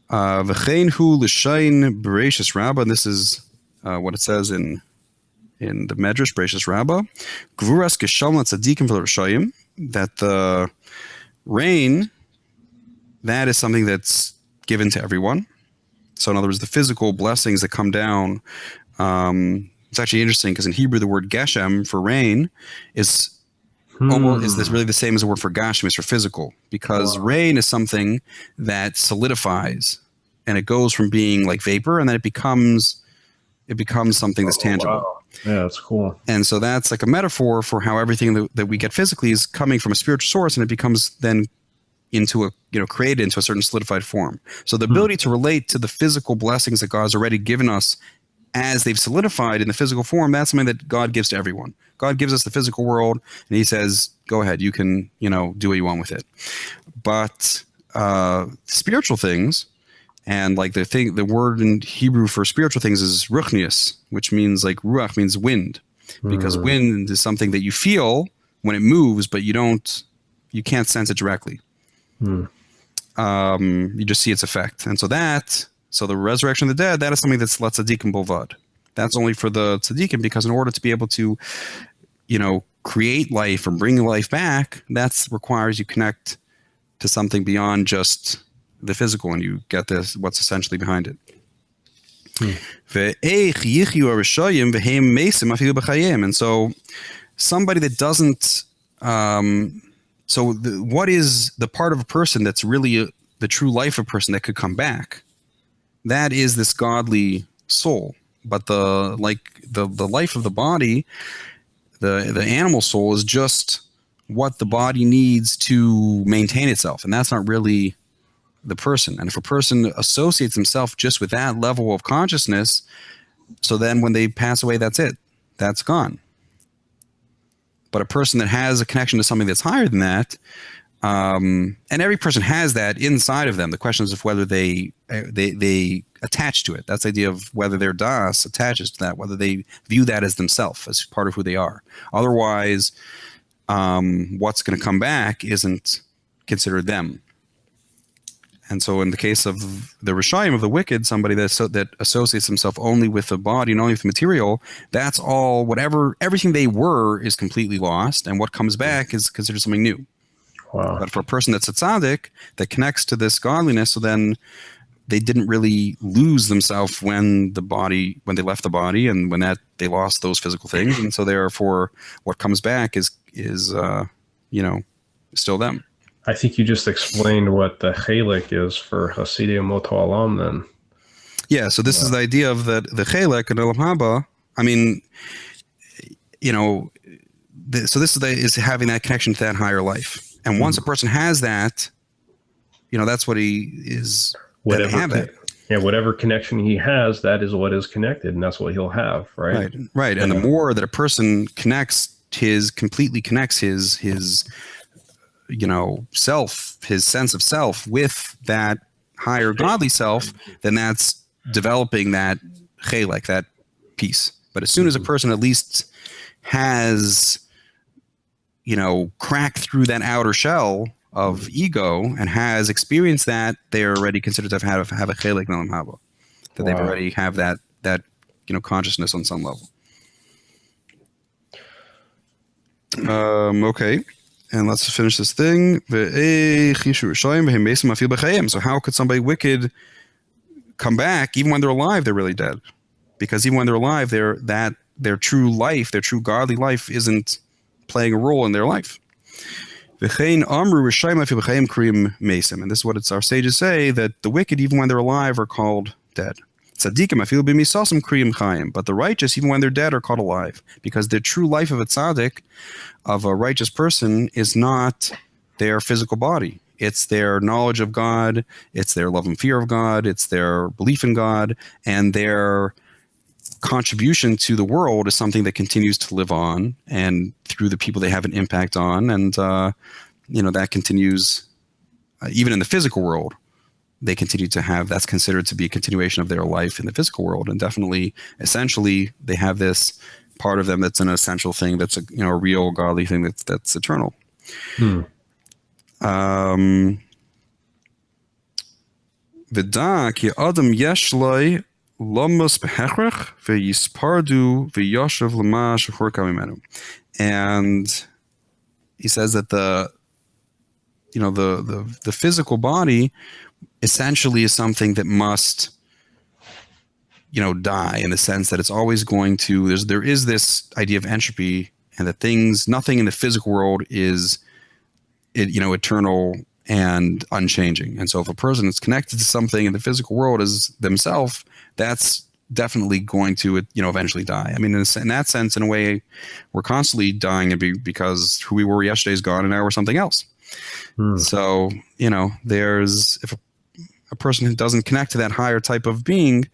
V'chein hu l'shayin b'reishis Rabbah, and this is what it says in the Medrash Bereishis Rabbah. Gvuras geshalom tzadikim v'l'rashayim, that the rain, that is something that's given to everyone. So in other words, the physical blessings that come down. It's actually interesting because in Hebrew the word geshem for rain is this really the same as the word for gashmi, is for physical, because rain is something that solidifies and it goes from being like vapor and then it becomes something that's tangible. Wow. Yeah, that's cool. And so that's like a metaphor for how everything that we get physically is coming from a spiritual source, and it becomes then created into a certain solidified form. So the ability to relate to the physical blessings that God's already given us as they've solidified in the physical form, that's something that God gives to everyone. God gives us the physical world, and he says, go ahead, you can, do what you want with it. But spiritual things, and like the word in Hebrew for spiritual things is ruchnius, which means like ruach means wind, because wind is something that you feel when it moves, but you can't sense it directly. You just see its effect. And so the resurrection of the dead, that is something that's tzadikim bolvad. That's only for the tzadikim, because in order to be able to, create life and bring life back, that requires you connect to something beyond just the physical, and you get what's essentially behind it. And so somebody that doesn't, what is the part of a person that's really the true life of a person that could come back? That is this godly soul. But the life of the body, the animal soul, is just what the body needs to maintain itself, and that's not really the person. And if a person associates himself just with that level of consciousness, so then when they pass away, that's it. That's gone. But a person that has a connection to something that's higher than that, and every person has that inside of them. The question is of whether they attach to it. That's the idea of whether their das attaches to that, whether they view that as themselves, as part of who they are. Otherwise, what's going to come back isn't considered them. And so in the case of the Rishayim, of the wicked, somebody that associates himself only with the body and only with the material, that's all, everything they were is completely lost, and what comes back is considered something new. Wow. But for a person that's a tzaddik, that connects to this godliness, so then they didn't really lose themselves when they left the body, and when they lost those physical things, and so therefore what comes back is still them. I think you just explained what the Chelek is for Hasidim Moto Olam then. Yeah, so this is the idea of the Chelek and Olam Haba. I mean, so this is having that connection to that higher life. And once a person has that, that's what he is. Whatever connection he has, that is what is connected, and that's what he'll have, right? Right. And the more that a person completely connects his self, his sense of self with that higher godly self, then that's developing that chelek, that piece. But as soon as a person at least has, cracked through that outer shell of ego and has experienced that, they're already considered to have a chelek nolam haba. That they've already have that consciousness on some level. Okay. And let's finish this thing. So how could somebody wicked come back? Even when they're alive, they're really dead. Because even when they're alive, their true life, their true godly life isn't playing a role in their life. And this is what our sages say, that the wicked, even when they're alive, are called dead. But the righteous, even when they're dead, are called alive. Because the true life of a tzaddik, of a righteous person, is not their physical body. It's their knowledge of God, it's their love and fear of God, it's their belief in God, and their contribution to the world is something that continues to live on, and through the people they have an impact on, and that continues even in the physical world, they continue to have, that's considered to be a continuation of their life in the physical world. And definitely, essentially, they have this part of them that's an essential thing, that's a, a real godly thing that's eternal. V'da ki adam yesh loi lomus behechrech v'yispardu v'yoshev l'ma shechur kamimenu. And he says that the physical body essentially is something that must, die, in the sense that it's always going to, there is this idea of entropy, and that nothing in the physical world is, eternal and unchanging. And so if a person is connected to something in the physical world as themselves, that's definitely going to, eventually die. I mean, in that sense, in a way, we're constantly dying because who we were yesterday is gone and now we're something else. So, if a person who doesn't connect to that higher type of being,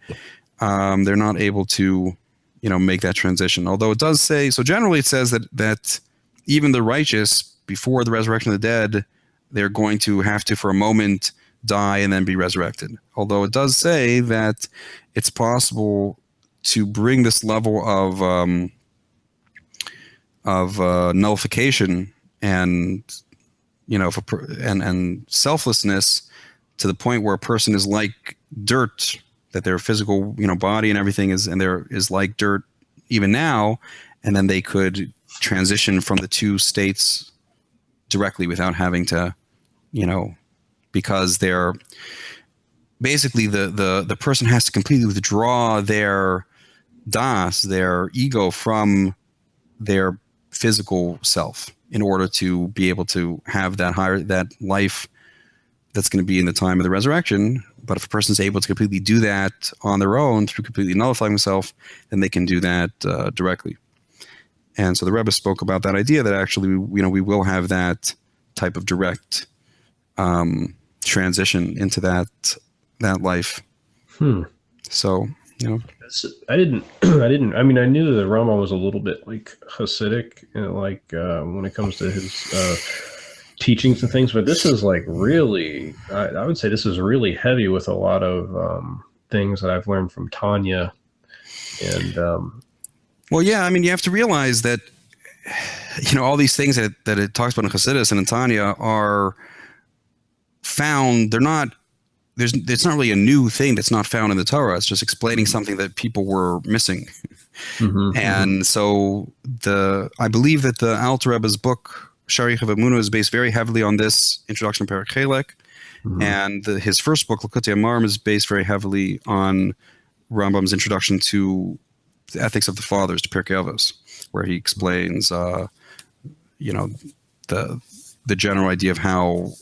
they're not able to, make that transition. Although it does say, so generally it says that even the righteous, before the resurrection of the dead, they're going to have to, for a moment, die and then be resurrected. Although it does say that it's possible to bring this level of nullification and and selflessness to the point where a person is like dirt, that their physical body and everything is like dirt even now, and then they could transition from the two states directly without having to, because they're basically the person has to completely withdraw their das, their ego, from their physical self in order to be able to have that life that's going to be in the time of the resurrection. But if a person is able to completely do that on their own through completely nullifying himself, then they can do that directly. And so the Rebbe spoke about that idea that actually, we will have that type of direct transition into that life. So, I didn't. I mean, I knew that Rambam was a little bit like Hasidic, when it comes to his teachings and things. But this is like really, I would say this is really heavy with a lot of things that I've learned from Tanya. And well, yeah, I mean, you have to realize that all these things that it talks about in Hasidus and in Tanya are found. They're not. It's not really a new thing that's not found in the Torah. It's just explaining something that people were missing. And so I believe that the Alter Rebbe's book, Sharich of Emunah, is based very heavily on this introduction to Perek Chelek. And his first book, Likutei Amarim, is based very heavily on Rambam's introduction to the ethics of the fathers, to Pirkei Avos, where he explains, the general idea of how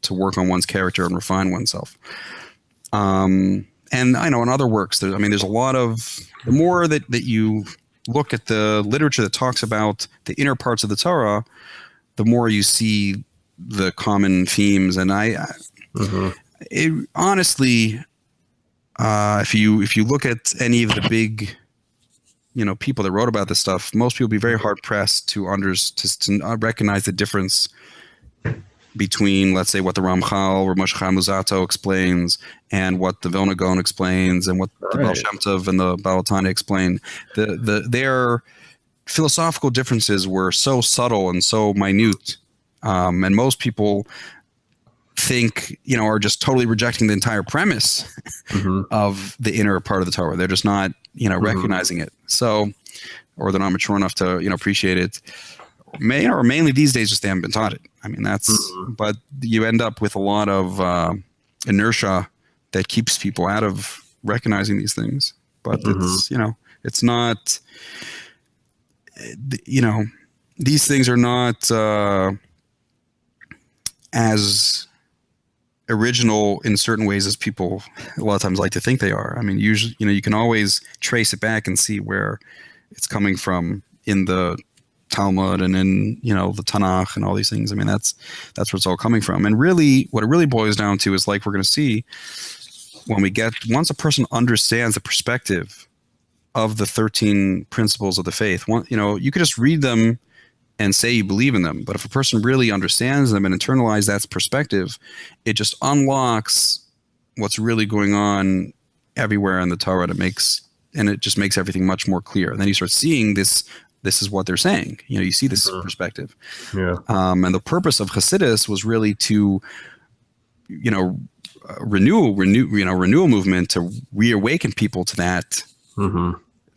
to work on one's character and refine oneself. And I know in other works, there's a lot of, the more that you look at the literature that talks about the inner parts of the Torah, the more you see the common themes. And honestly, if you look at any of the big, people that wrote about this stuff, most people would be very hard pressed to recognize the difference between, let's say, what the Ramchal or Moshe Chaim Luzzatto explains and what the Vilna Gaon explains and what the Baal Shem Tov and the Baal Tanya explain. Their philosophical differences were so subtle and so minute, and most people think, are just totally rejecting the entire premise of the inner part of the Torah. They're just not, recognizing it. So, or they're not mature enough to, appreciate it. Or mainly these days, just they haven't been taught it. I mean, but you end up with a lot of inertia that keeps people out of recognizing these things. But it's not, these things are not as original in certain ways as people a lot of times like to think they are. I mean, usually, you can always trace it back and see where it's coming from in the Talmud and in, the Tanakh and all these things. I mean, that's where it's all coming from. And really, what it really boils down to is, like we're going to see, once a person understands the perspective of the 13 principles of the faith, you could just read them and say you believe in them. But if a person really understands them and internalizes that perspective, it just unlocks what's really going on everywhere in the Torah. And it just makes everything much more clear. And then you start seeing this is what they're saying. You see this perspective. Yeah. And the purpose of Hasidus was really to, renewal movement, to reawaken people to that,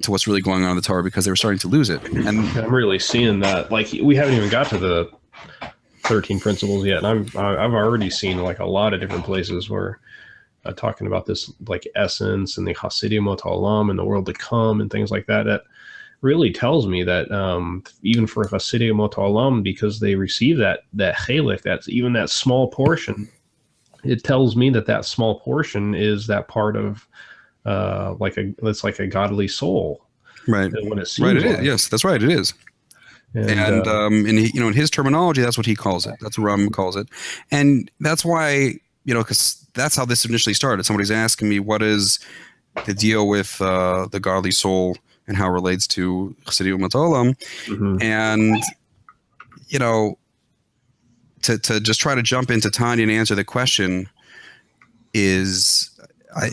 to what's really going on in the Torah, because they were starting to lose it. And I'm really seeing that. Like, we haven't even got to the 13 principles yet, and I've already seen like a lot of different places where talking about this like essence and the Hasidim Olam and the world to come and things like that. That really tells me that even for Hasidim Olam, because they receive that Chelek, that's even that small portion. It tells me that small portion is that part of that's like a godly soul, right? When it seems right, it like. is. Yes, that's right. It is. And in his terminology, that's what he calls it. That's what Rambam calls it, and that's why because that's how this initially started. Somebody's asking me what is the deal with the godly soul and how it relates to Chassidut Olam, and to just try to jump into Tanya and answer the question is, I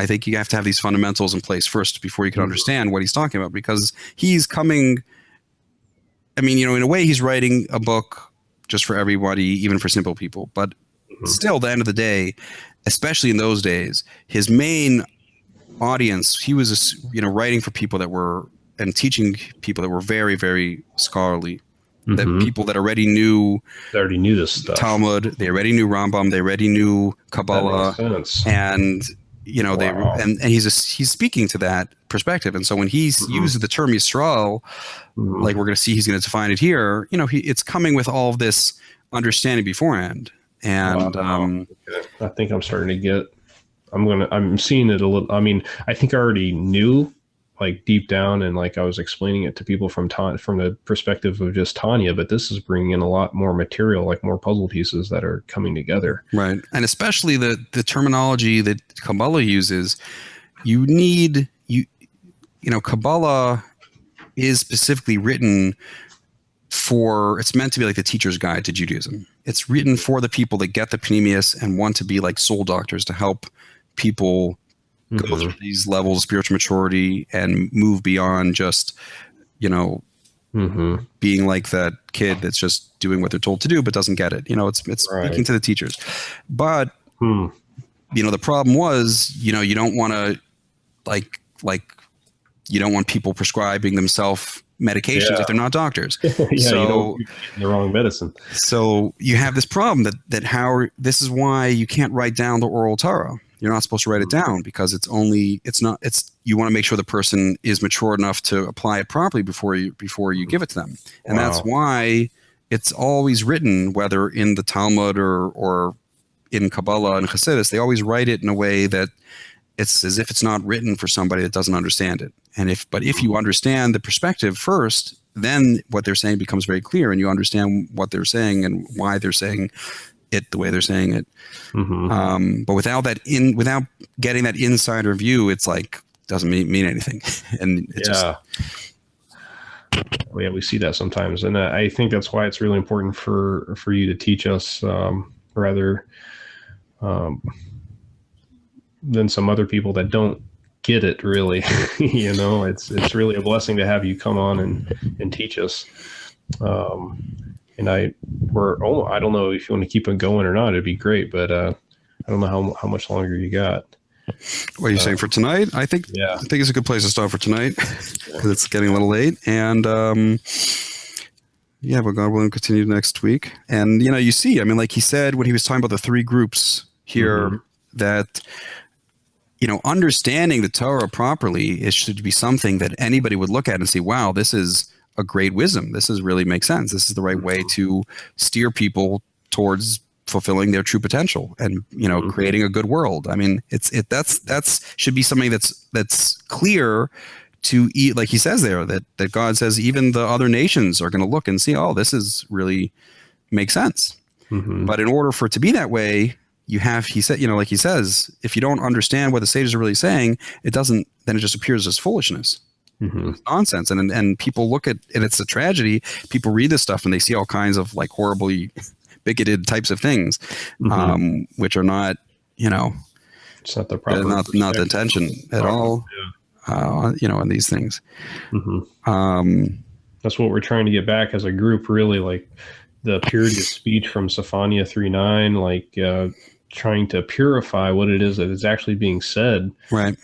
think you have to have these fundamentals in place first before you can understand what he's talking about, because he's coming. I mean, in a way, he's writing a book just for everybody, even for simple people. But still, at the end of the day, especially in those days, his main audience, he was, writing for people that were, and teaching people that were very, very scholarly. That people that already knew this stuff. Talmud, they already knew Rambam, they already knew Kabbalah, and and he's speaking to that perspective. And so when he uses the term Yisrael, like we're going to see, he's going to define it here. It's coming with all of this understanding beforehand. And I think I'm starting to get. I'm seeing it a little. I mean, I think I already knew, like deep down, and like I was explaining it to people from the perspective of just Tanya, but this is bringing in a lot more material, like more puzzle pieces that are coming together. Right. And especially the terminology that Kabbalah uses, you need, Kabbalah is specifically written it's meant to be like the teacher's guide to Judaism. It's written for the people that get the Pneumius and want to be like soul doctors to help people go through these levels of spiritual maturity and move beyond just, being like that kid that's just doing what they're told to do but doesn't get it. It's speaking to the teachers. But the problem was, you don't want to like you don't want people prescribing themselves medications if they're not doctors. So you don't get the wrong medicine. So you have this problem that this is why you can't write down the oral Torah. You're not supposed to write it down, because you want to make sure the person is mature enough to apply it properly before you give it to them. And that's why it's always written, whether in the Talmud or in Kabbalah and Hasidus, they always write it in a way that it's as if it's not written for somebody that doesn't understand it. But if you understand the perspective first, then what they're saying becomes very clear, and you understand what they're saying and why they're saying it the way they're saying it. But without getting that insider view, it's like doesn't mean anything. And we see that sometimes, and I think that's why it's really important for you to teach us rather than some other people that don't get it really. It's really a blessing to have you come on and teach us. And I don't know if you want to keep it going or not. It'd be great, but I don't know how much longer you got. What are you saying for tonight? I think it's a good place to start for tonight, because it's getting a little late. And but God willing, continue next week. And you see, I mean, like he said when he was talking about the three groups here, that understanding the Torah properly, it should be something that anybody would look at and say, wow, this is a great wisdom. This really makes sense. This is the right way to steer people towards fulfilling their true potential and, creating a good world. I mean, that's should be something that's clear to eat. Like he says there, that God says, even the other nations are going to look and see, oh, this is really makes sense. But in order for it to be that way, he said, like he says, if you don't understand what the sages are really saying, then it just appears as foolishness. Mm-hmm. It's nonsense. And people look at it, it's a tragedy. People read this stuff and they see all kinds of like horribly bigoted types of things, which are not, It's not the proper not the intention at all. In these things. That's what we're trying to get back as a group, really, like the purity of speech from Sophania 3:9, like trying to purify what it is that is actually being said, right?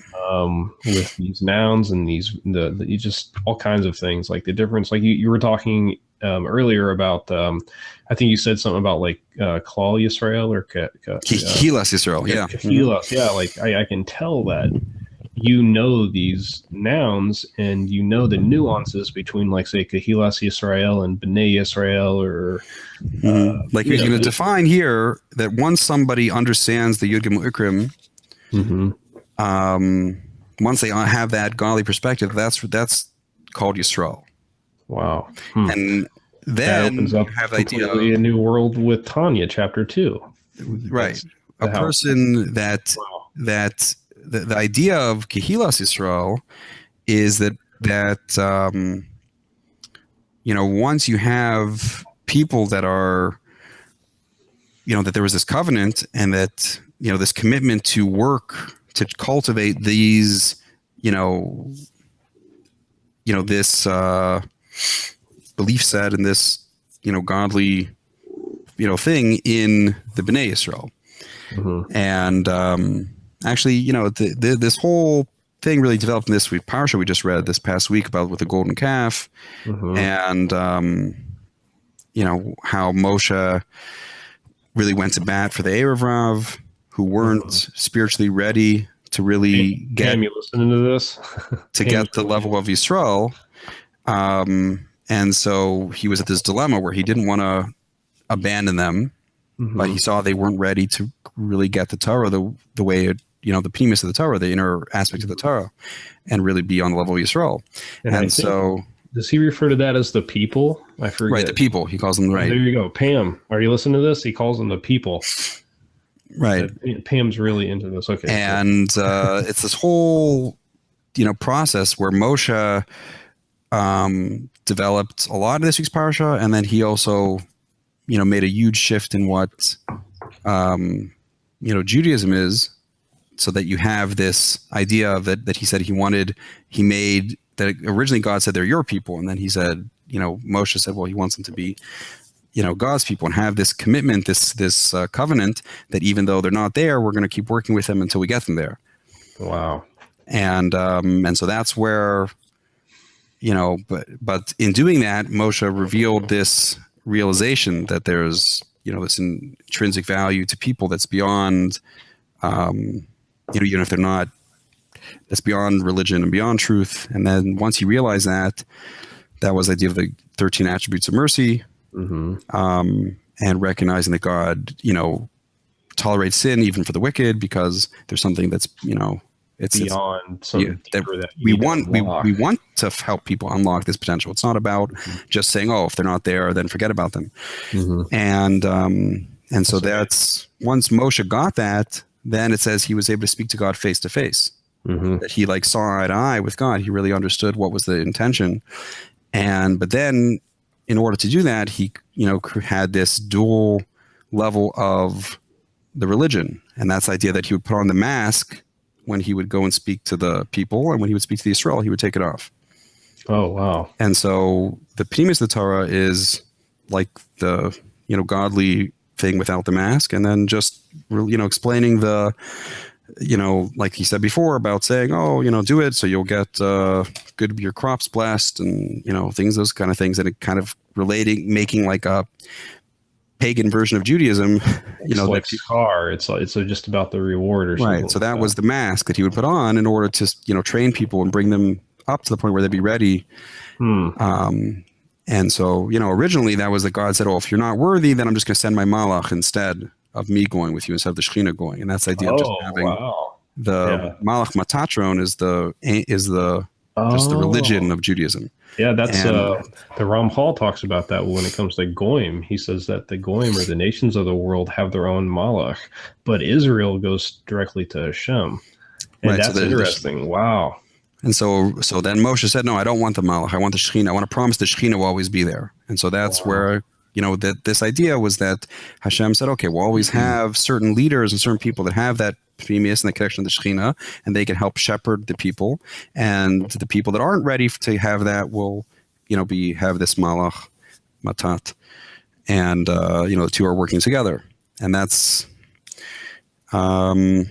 With these nouns and the just all kinds of things, like the difference. Like you were talking earlier about, I think you said something about like Klal Yisrael or Kehilas Yisrael, yeah. Kehilas, yeah. Like I can tell that these nouns and the nuances between, like, say, Kehilas Yisrael and B'nai Yisrael, or like he's going to define here that once somebody understands the Yud Gimel Ikrim, once they have that godly perspective, that's called Yisrael. Wow. And then that opens up have the idea of a new world with Tanya, chapter 2. Right. A person that the idea of Kehilas Yisrael is that once you have people that are, that there was this covenant and that, this commitment to work to cultivate these, this belief set and this, godly, thing in the B'nai Yisrael. And actually, this whole thing really developed in this week parsha we just read this past week about with the golden calf, and how Moshe really went to bat for the Erev Rav, who weren't spiritually ready to really get. Pam, you listening to this? To get the level of Yisrael, and so he was at this dilemma where he didn't want to abandon them, but he saw they weren't ready to really get the Torah the way it, the premise of the Torah, the inner aspect of the Torah, and really be on the level of Yisrael. And so, does he refer to that as the people? I forget. Right, the people. He calls them right. There you go, Pam. Are you listening to this? He calls them the people. Right. Pam's really into this. Okay. And it's this whole, process where Moshe developed a lot of this week's parsha, and then he also, made a huge shift in what, Judaism is, so that you have this idea that he said he made, that originally God said they're your people, and then he said, Moshe said, well, he wants them to be, God's people, and have this commitment, this covenant that even though they're not there, we're going to keep working with them until we get them there. Wow. And so that's where, but in doing that, Moshe revealed this realization that there's, this intrinsic value to people that's beyond, even if they're not, that's beyond religion and beyond truth. And then once he realized that was the idea of the 13 attributes of mercy, and recognizing that God, tolerates sin even for the wicked, because there's something that's, it's beyond something that we want to help people unlock this potential. It's not about just saying, oh, if they're not there, then forget about them. And so that's, once Moshe got that, then it says he was able to speak to God face to face. That he saw eye to eye with God. He really understood what was the intention. But then in order to do that, he, had this dual level of the religion. And that's the idea that he would put on the mask when he would go and speak to the people, and when he would speak to the Israel, he would take it off. Oh, wow. And so the premise of the Torah is like the, godly thing without the mask, and then just, explaining the, like he said before about saying, oh, do it so you'll get your crops blessed, and, those kind of things, and it kind of making like a pagan version of Judaism, it's like car. It's just about the reward or something. Right. So that was the mask that he would put on in order to, train people and bring them up to the point where they'd be ready. And so, originally that was that God said, oh, if you're not worthy, then I'm just going to send my malach instead of me going with you, instead of the Shekhinah going. And that's the idea of just having the malach matatron is the just the religion of Judaism. Yeah, that's the Ramchal talks about that when it comes to Goyim. He says that the Goyim, or the nations of the world, have their own malach, but Israel goes directly to Hashem. And that's interesting. Wow. And so then Moshe said, no, I don't want the Malach. I want the Shekhinah. I want to promise the Shekhinah will always be there. And so that's where, that this idea was that Hashem said, okay, we'll always have certain leaders and certain people that have that Pnimius and the connection to the Shekhinah, and they can help shepherd the people. And the people that aren't ready to have that will, have this Malach, Matat. And, the two are working together. And that's, and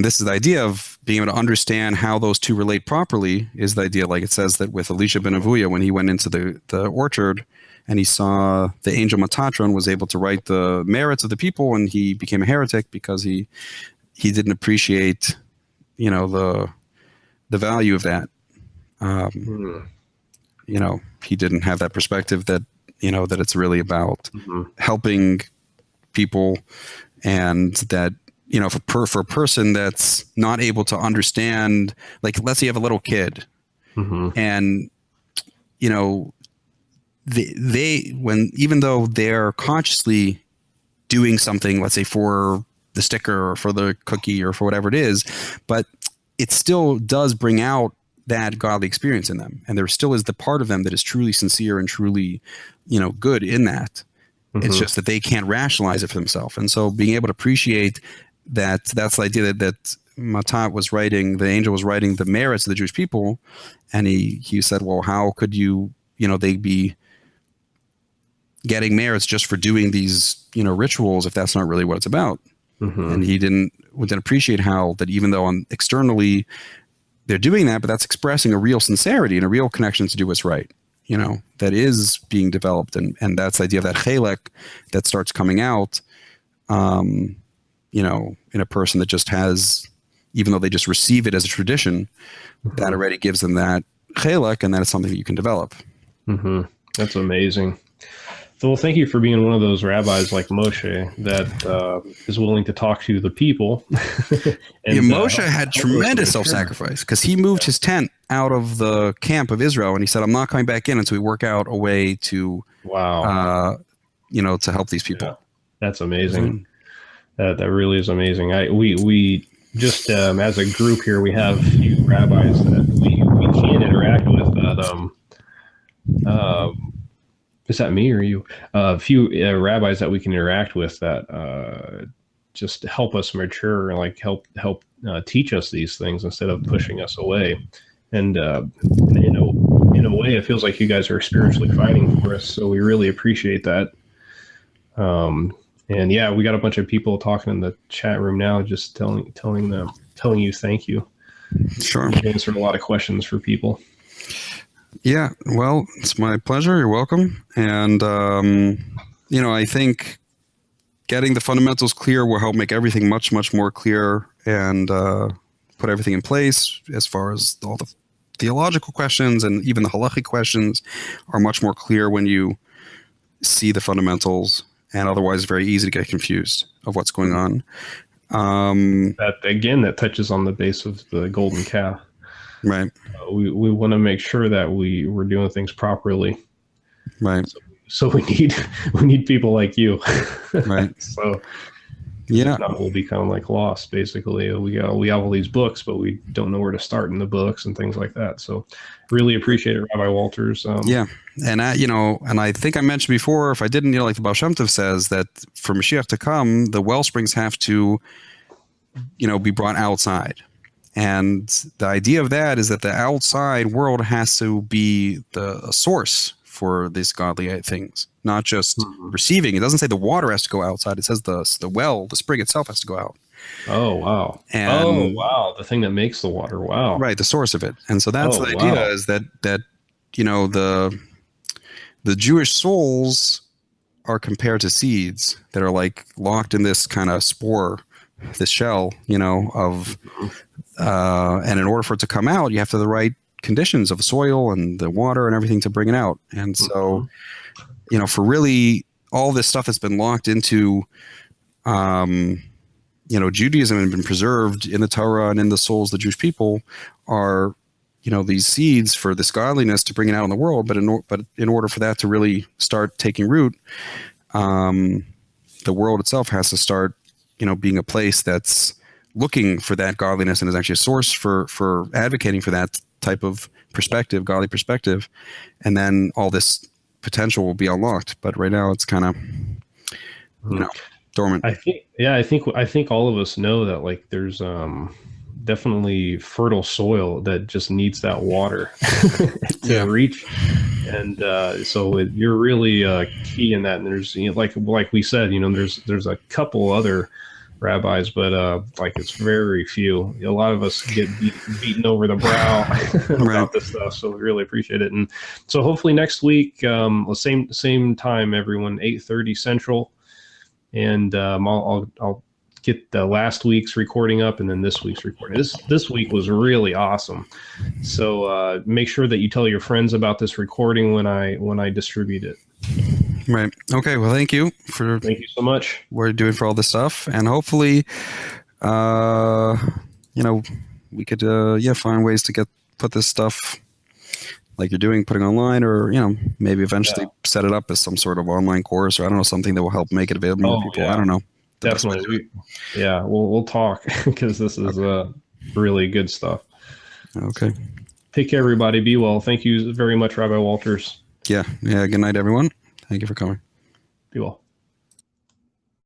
this is the idea of being able to understand how those two relate properly is the idea, like it says that with Elisha ben Avuya, when he went into the orchard and he saw the angel Metatron was able to write the merits of the people, and he became a heretic because he didn't appreciate, the value of that. He didn't have that perspective that, that it's really about helping people, and that, for a person that's not able to understand, like, let's say you have a little kid, and, even though they're consciously doing something, let's say for the sticker or for the cookie or for whatever it is, but it still does bring out that godly experience in them. And there still is the part of them that is truly sincere and truly, good in that. It's just that they can't rationalize it for themselves. And so being able to appreciate that's the idea that Matat was writing, the angel was writing the merits of the Jewish people. And he said, well, how could they be getting merits just for doing these, rituals if that's not really what it's about? And he didn't appreciate how that even though externally they're doing that, but that's expressing a real sincerity and a real connection to do what's right, that is being developed. And that's the idea of that Chelek that starts coming out, in a person that just has, even though they just receive it as a tradition, that already gives them that Chelek, and that is something that you can develop. That's amazing. So, well, thank you for being one of those rabbis like Moshe that is willing to talk to the people. And, Moshe had tremendous self-sacrifice because he moved his tent out of the camp of Israel, and he said, I'm not coming back in until we work out a way to, to help these people. Yeah, that's amazing. That really is amazing. We just as a group here, we have a few rabbis that we can interact with. Is that me or you? A few rabbis that we can interact with that just help us mature and like help teach us these things instead of pushing us away. And in a way, it feels like you guys are spiritually fighting for us. So we really appreciate that. And yeah, we got a bunch of people talking in the chat room now, just telling you thank you. Sure. You answered a lot of questions for people. Yeah, well, it's my pleasure. You're welcome. And, I think getting the fundamentals clear will help make everything much, much more clear and put everything in place as far as all the theological questions and even the halachic questions are much more clear when you see the fundamentals, and otherwise it's very easy to get confused of what's going on. That touches on the base of the golden calf. Right. We want to make sure that we're doing things properly. Right. So we need people like you. Right. So yeah, we'll be kind of like lost. Basically, we have all these books, but we don't know where to start in the books and things like that. So really appreciate it, Rabbi Walters. Yeah, and I think I mentioned before, if I didn't, like the Baal Shem Tov says that for Mashiach to come, the well springs have to, be brought outside. And the idea of that is that the outside world has to be a source for these godly things, not just receiving. It doesn't say the water has to go outside. It says the well, the spring itself has to go out. Oh, wow. And, the thing that makes the water. Wow. Right, the source of it. And so that's the idea is that the Jewish souls are compared to seeds that are like locked in this kind of spore, this shell, of and in order for it to come out, you have to have the right conditions of the soil and the water and everything to bring it out. And so, for really all this stuff that's been locked into, Judaism and been preserved in the Torah and in the souls of the Jewish people are, these seeds for this godliness to bring it out in the world. But in order for that to really start taking root, the world itself has to start, being a place that's looking for that godliness and is actually a source for advocating for that type of perspective, godly perspective, and then all this potential will be unlocked. But right now it's kind of, dormant. I think all of us know that like there's definitely fertile soil that just needs that water to reach, and so you're really key in that. And there's like we said, there's a couple other rabbis, but like it's very few. A lot of us get beaten over the brow about this stuff, so we really appreciate it. And so hopefully next week, same time, everyone, 8:30 Central. And I'll get the last week's recording up, and then this week's recording. This week was really awesome. So make sure that you tell your friends about this recording when I distribute it. Right. Okay. Well, thank you so much. We're doing for all this stuff, and hopefully, we could find ways to put this stuff like you're doing, putting online, or maybe eventually set it up as some sort of online course, or I don't know, something that will help make it available to more people. I don't know. Definitely. We'll talk because this is really good stuff. Okay. Take care, everybody. Be well. Thank you very much, Rabbi Walters. Yeah. Good night, everyone. Thank you for coming. Be well.